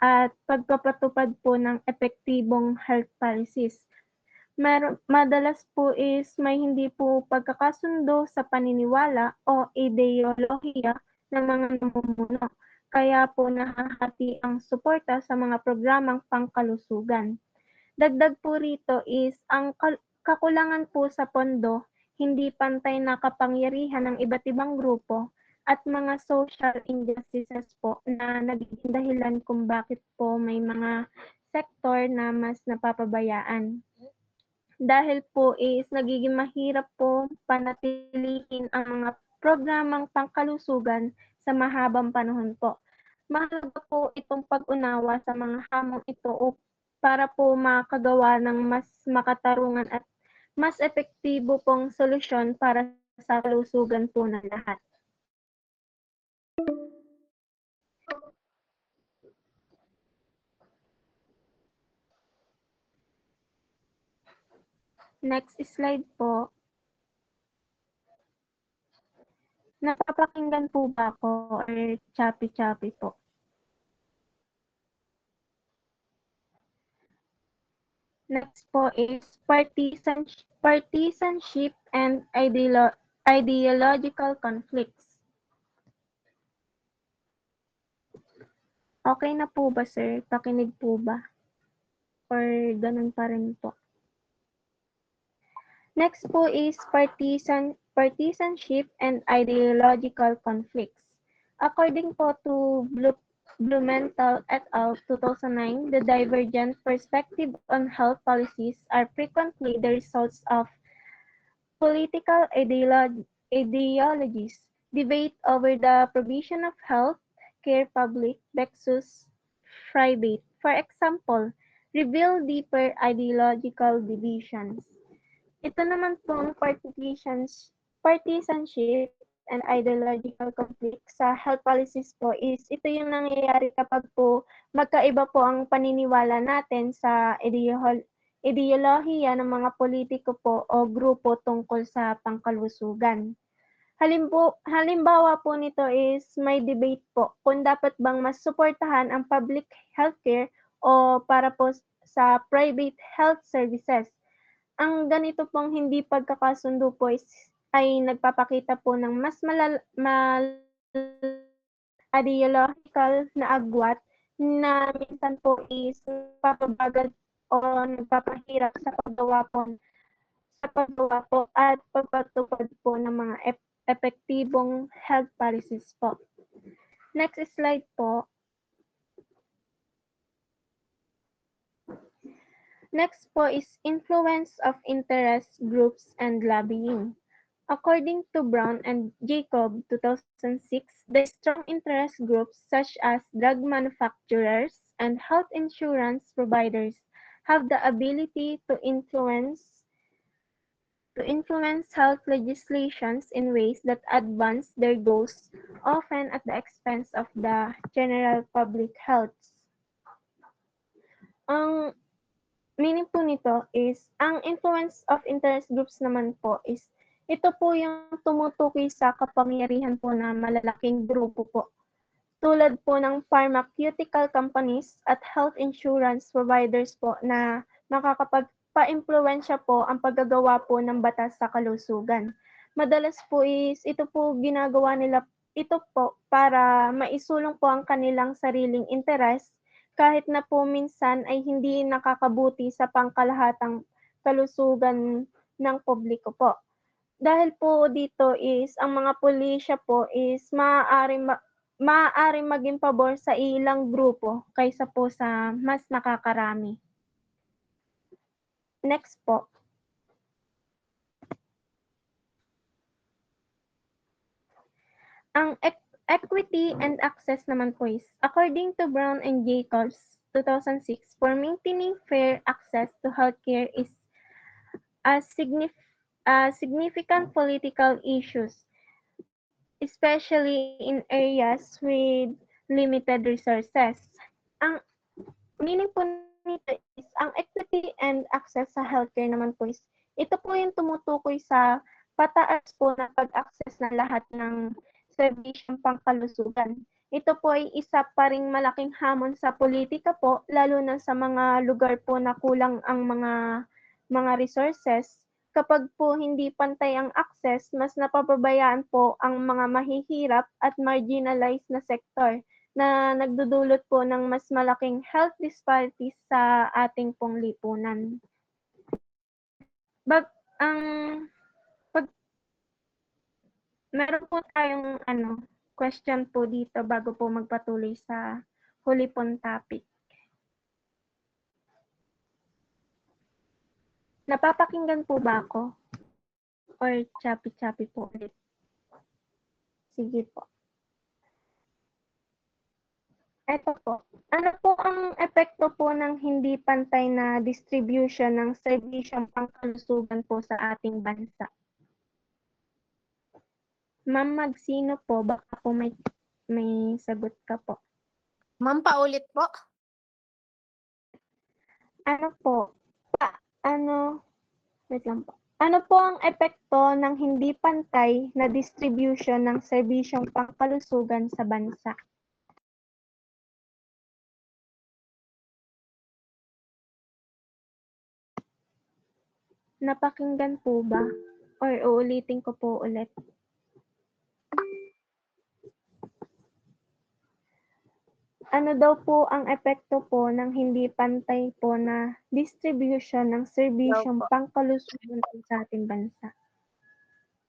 S1: at pagpapatupad po ng epektibong health policies. Madalas po is may hindi po pagkakasundo sa paniniwala o ideolohiya ng mga namumuno. Kaya po nahahati ang suporta sa mga programang pangkalusugan. Dagdag po rito is ang kakulangan po sa pondo, hindi pantay na kapangyarihan ng iba't ibang grupo, at mga social injustices po na nagiging dahilan kung bakit po may mga sektor na mas napapabayaan. Dahil po is nagiging mahirap po panatilihin ang mga programang pangkalusugan sa mahabang panahon po. Mahalaga po itong pag-unawa sa mga hamong ito para po makagawa ng mas makatarungan at mas epektibo pong solusyon para sa kalusugan po ng lahat. Next slide po. Napapakinggan po ba ako or choppy-choppy po? Next po is partisanship and ideological conflicts. Okay na po ba, sir? Pakinig po ba? Or ganun pa rin po? Next po is partisanship and ideological conflicts. According po to Blumenthal et al. 2009, the divergent perspective on health policies are frequently the results of political ideologies, debate over the provision of health care public versus private. For example, reveal deeper ideological divisions. Ito naman pong partisanship and ideological conflict sa health policies po is ito yung nangyayari kapag po magkaiba po ang paniniwala natin sa ideolohiya ng mga politiko po o grupo tungkol sa pangkalusugan. Halimbawa po nito is may debate po kung dapat bang mas suportahan ang public healthcare o para po sa private health services. Ang ganito pong hindi pagkakasundo po ay nagpapakita po ng mas ideological na agwat na minsan po is nagpapabagal o nagpapahirap sa paggawa po at pagpatupad po ng mga epektibong health policies po. Next slide po. Next po is influence of interest groups and lobbying. According to Brown and Jacob, 2006, the strong interest groups such as drug manufacturers and health insurance providers have the ability to influence health legislations in ways that advance their goals, often at the expense of the general public health. Ang meaning po nito is, ang influence of interest groups naman po is, ito po yung tumutukoy sa kapangyarihan po na malalaking grupo po. Tulad po ng pharmaceutical companies at health insurance providers po na makakapagpa-impluwensya po ang paggagawa po ng batas sa kalusugan. Madalas po is, ito po ginagawa nila ito po para maisulong po ang kanilang sariling interes kahit na po minsan ay hindi nakakabuti sa pangkalahatang kalusugan ng publiko po. Dahil po dito is ang mga pulisya po is maaaring maging pabor sa ilang grupo kaysa po sa mas nakakarami. Next po. Ang equity and access naman po is, according to Brown and Jacobs, 2006, for maintaining fair access to healthcare is a significant political issues, especially in areas with limited resources. Ang meaning po nito is, ang equity and access sa healthcare naman po is, ito po yung tumutukoy sa pataas po na pag-access ng lahat ng serbisyong pangkalusugan. Ito po ay isa pa ring malaking hamon sa politika po, lalo na sa mga lugar po na kulang ang mga resources. Kapag po hindi pantay ang access, mas napapabayaan po ang mga mahihirap at marginalized na sektor na nagdudulot po ng mas malaking health disparities sa ating pong lipunan. Meron po tayong question po dito bago po magpatuloy sa huli pong topic. Napapakinggan po ba ako? Or choppy-choppy po ulit? Sige po. Eto po. Ano po ang epekto po ng hindi pantay na distribution ng serbisyong pangkalusugan po sa ating bansa? Ma'am Magsino po, baka po may sagot ka po.
S4: Ma'am, paulit po.
S1: Wait lang po. Ano po ang epekto ng hindi pantay na distribution ng serbisyong pangkalusugan sa bansa? Napakinggan po ba? Or uulitin ko po ulit? Ano daw po ang epekto po ng hindi pantay po na distribution ng serbisyong pangkalusugan sa ating bansa?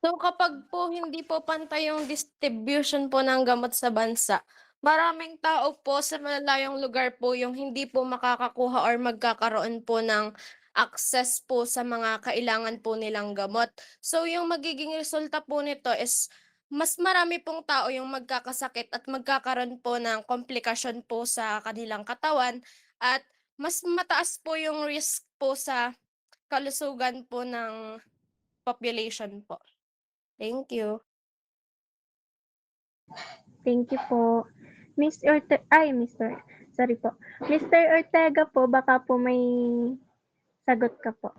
S4: So kapag po hindi po pantay yung distribution po ng gamot sa bansa, maraming tao po sa malalayong lugar po yung hindi po makakakuha or magkakaroon po ng access po sa mga kailangan po nilang gamot. So yung magiging resulta po nito is mas marami pong tao yung magkakasakit at magkakaroon po ng komplikasyon po sa kanilang katawan at mas mataas po yung risk po sa kalusugan po ng population po. Thank you.
S1: Thank you po. Mr. Ortega po, baka po may sagot ka po.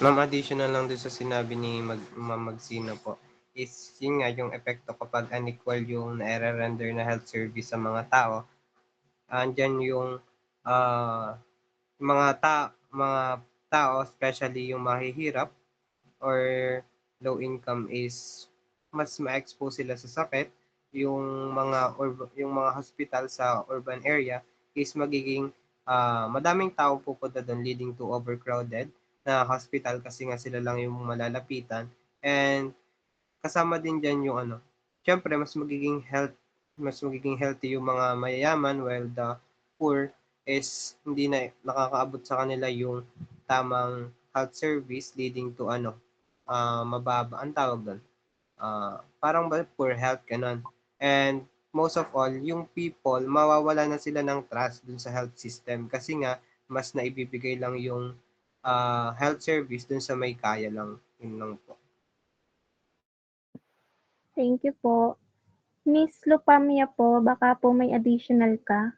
S18: Ma'am, additional lang doon sa sinabi ni Ma'am Magsino po, is yun nga yung epekto kapag unequal yung na-render na health service sa mga tao. Andyan yung mga tao, especially yung mahihirap or low income, is mas ma-expose sila sa sakit. Yung mga hospital sa urban area is magiging madaming tao pupunta doon, leading to overcrowded na hospital kasi nga sila lang yung malalapitan. And kasama din dyan yung syempre mas magiging healthy yung mga mayayaman, while the poor is hindi na nakakaabot sa kanila yung tamang health service, leading to mababa ang tawag doon. Parang poor health ganun. And most of all, yung people, mawawala na sila ng trust dun sa health system kasi nga mas naibibigay lang yung health service dun sa may kaya lang. Yun lang po.
S1: Thank you po. Miss Lupamia po, baka po may additional ka.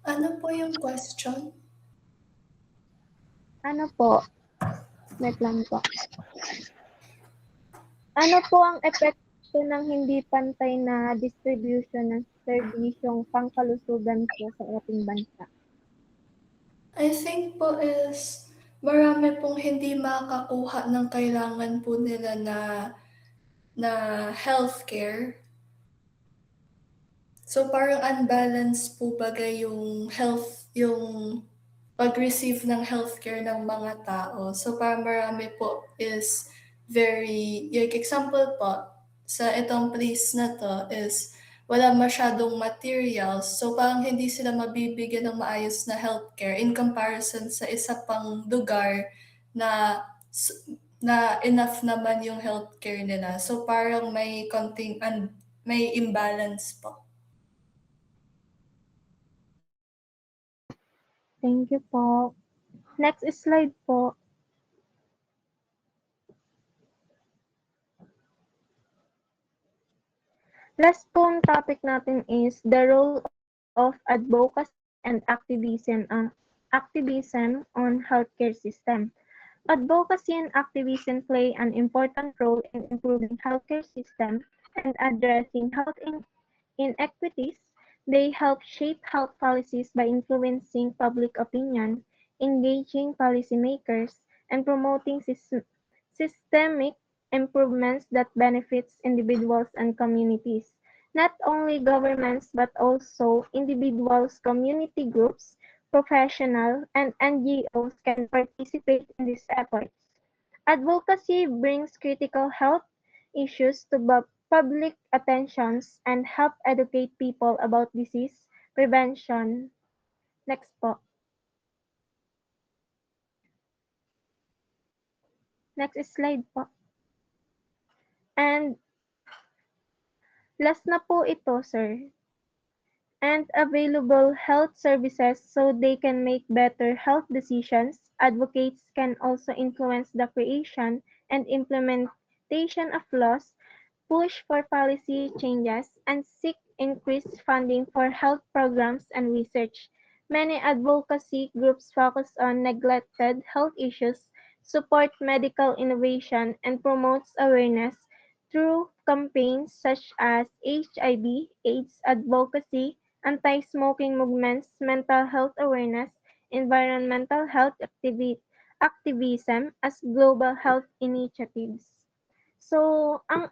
S22: Ano po yung question?
S1: Ano po? Wait lang po. Ano po ang epekto ng hindi pantay na distribution ng serbisyong pangkalusugan po sa ating bansa?
S22: I think po is marami pong hindi makakakuha ng kailangan po nila na healthcare. So parang unbalanced po bagay yung pag-receive ng healthcare ng mga tao. So parang marami po is very, yung example po, sa itong place na to is wala masyadong materials. So parang hindi sila mabibigyan ng maayos na healthcare in comparison sa isa pang lugar na na enough naman yung healthcare nila. So parang may konting may imbalance po.
S1: Thank you po. Next slide po. Last pong topic natin is the role of advocacy and activism on healthcare system. Advocacy and activism play an important role in improving healthcare system and addressing health inequities. They help shape health policies by influencing public opinion, engaging policymakers, and promoting systemic improvements that benefits individuals and communities. Not only governments but also individuals, community groups, professionals, and NGOs can participate in these efforts. Advocacy brings critical health issues to public attentions and help educate people about disease prevention. Next po. Next slide po. And last na po ito, sir. And available health services so they can make better health decisions. Advocates can also influence the creation and implementation of laws, push for policy changes, and seek increased funding for health programs and research. Many advocacy groups focus on neglected health issues, support medical innovation, and promotes awareness through campaigns such as HIV, AIDS advocacy, anti-smoking movements, mental health awareness, environmental health activism as global health initiatives. So, ang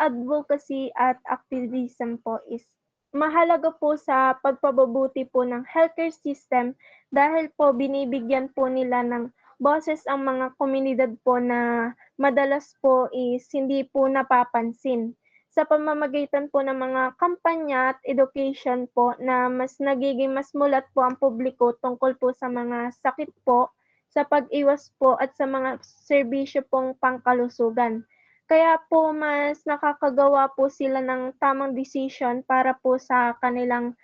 S1: advocacy at activism po is mahalaga po sa pagpapabuti po ng healthcare system dahil po binibigyan po nila ng boses ang mga komunidad po na madalas po is hindi po napapansin. Sa pamamagitan po ng mga kampanya at education po na mas nagiging mas mulat po ang publiko tungkol po sa mga sakit po, sa pag-iwas po at sa mga serbisyo pong pangkalusugan. Kaya po mas nakakagawa po sila ng tamang decision para po sa kanilang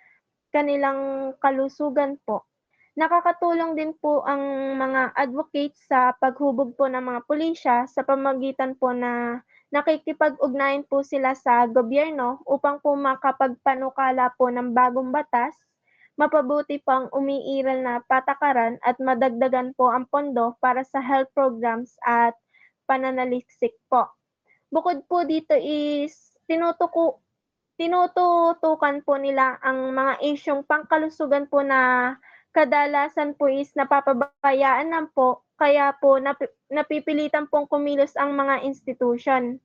S1: kalusugan po. Nakakatulong din po ang mga advocates sa paghubog po ng mga pulisya sa pamamagitan po na nakikipag-ugnayan po sila sa gobyerno upang po makapagpanukala po ng bagong batas, mapabuti po ang umiiral na patakaran at madagdagan po ang pondo para sa health programs at pananaliksik po. Bukod po dito is tinututukan po nila ang mga isyung pangkalusugan po na kadalasan po is napapabayaan lang po kaya po napipilitan pong kumilos ang mga institusyon.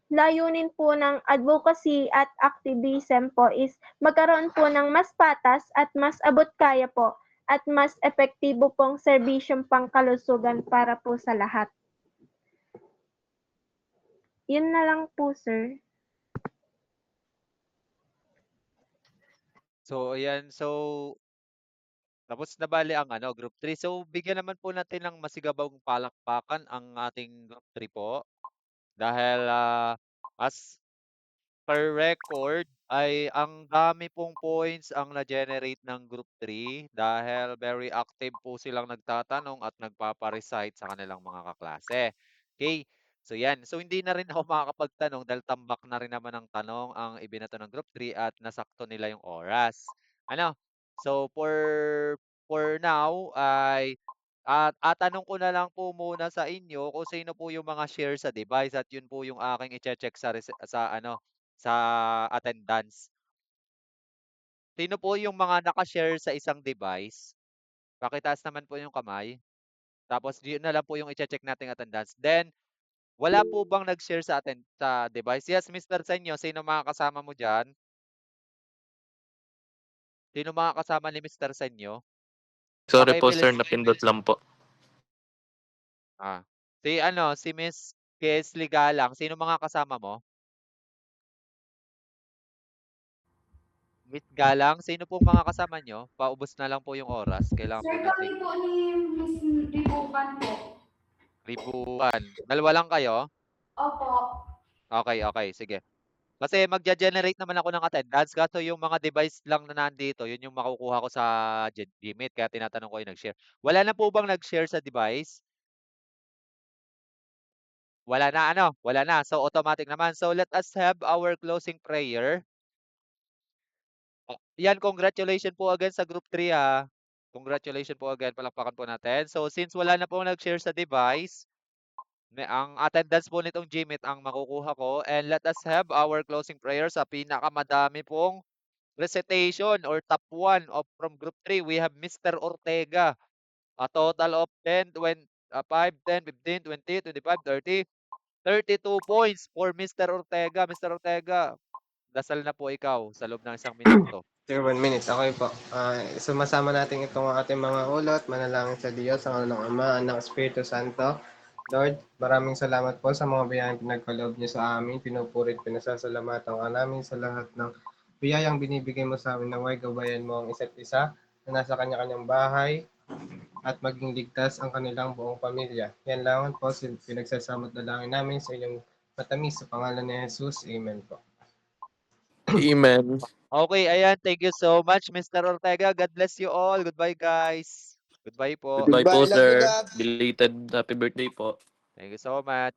S1: Layunin po ng advocacy at activism po is magkaroon po ng mas patas at mas abot kaya po at mas epektibo pong serbisyong pangkalusugan para po sa lahat. Yun na lang po, sir.
S14: So, ayan. So, tapos na bali ang group 3. So, bigyan naman po natin ng masigabong palakpakan ang ating group 3 po. Dahil as per record ay ang dami pong points ang na-generate ng group 3 dahil very active po silang nagtatanong at nagpapa-recite sa kanilang mga kaklase. Okay? So yan. So hindi na rin ako makakapagtanong dahil tambak na rin naman ng tanong ang ibinato ng group 3 at nasakto nila yung oras. Ano? So for now ay tanong ko na lang po muna sa inyo kung sino po yung mga share sa device at yun po yung aking i-check sa attendance. Sino po yung mga naka-share sa isang device? Pakitaas naman po yung kamay. Tapos yun na lang po yung i-check nating attendance. Then, wala po bang nag-share sa device? Yes, Mr. Senyo, sino mga kasama mo dyan? Sino mga kasama ni Mr. Senyo?
S19: Sorry
S14: Okay,
S19: po sir,
S14: bilis.
S19: napindot lang po.
S14: Si Miss Kesley Galang, sino mga kasama mo? Miss Galang, sino po mga kasama nyo? Paubos na lang po yung oras. Kailangan po
S9: Sir,
S14: natin
S9: kami po ni Miss Ribukan po.
S14: ribuan. Dalawa lang kayo?
S9: Opo.
S14: Okay, sige. Kasi magge-generate naman ako ng attendance. Kaso yung mga device lang na nandito, yun yung makukuha ko sa Gmeet. Kaya tinatanong ko yung nag-share. Wala na po bang nag-share sa device? Wala na ano? Wala na. So automatic naman. So let us have our closing prayer. Yan, congratulations po again sa group 3 ha. Congratulations po again. Palakpakan po natin. So since wala na po nag-share sa device, ang attendance po nitong Gmeet ang makukuha ko. And let us have our closing prayer sa pinakamadami pong recitation or top 1 of from group 3. We have Mr. Ortega. A total of 10, 20, 5, 10, 15, 20, 25, 30, 32 points for Mr. Ortega. Mr. Ortega, dasal na po ikaw sa loob ng 1 minuto.
S18: Sir, 1 minute. Okay po. Sumasama natin itong ating mga ulot. Manalangin sa Diyos, ang ng Ama, Anak, Espiritu Santo. Lord, maraming salamat po sa mga biyayang pinagkaloob niyo sa amin. Pinupurit, pinasasalamatan ka namin sa lahat ng biyayang binibigay mo sa amin. Naway gabayan mo ang isa't isa na nasa kanya-kanyang bahay at maging ligtas ang kanilang buong pamilya. Yan lang po, pinagsasama't dalangin namin sa iyong matamis sa pangalan ni Jesus. Amen po.
S19: Amen.
S14: Okay, ayan. Thank you so much, Mr. Ortega. God bless you all. Goodbye, guys. Goodbye po.
S19: Goodbye po
S6: Goodbye, love you,
S19: sir.
S6: Gab.
S19: Belated happy birthday po.
S14: Thank you so much.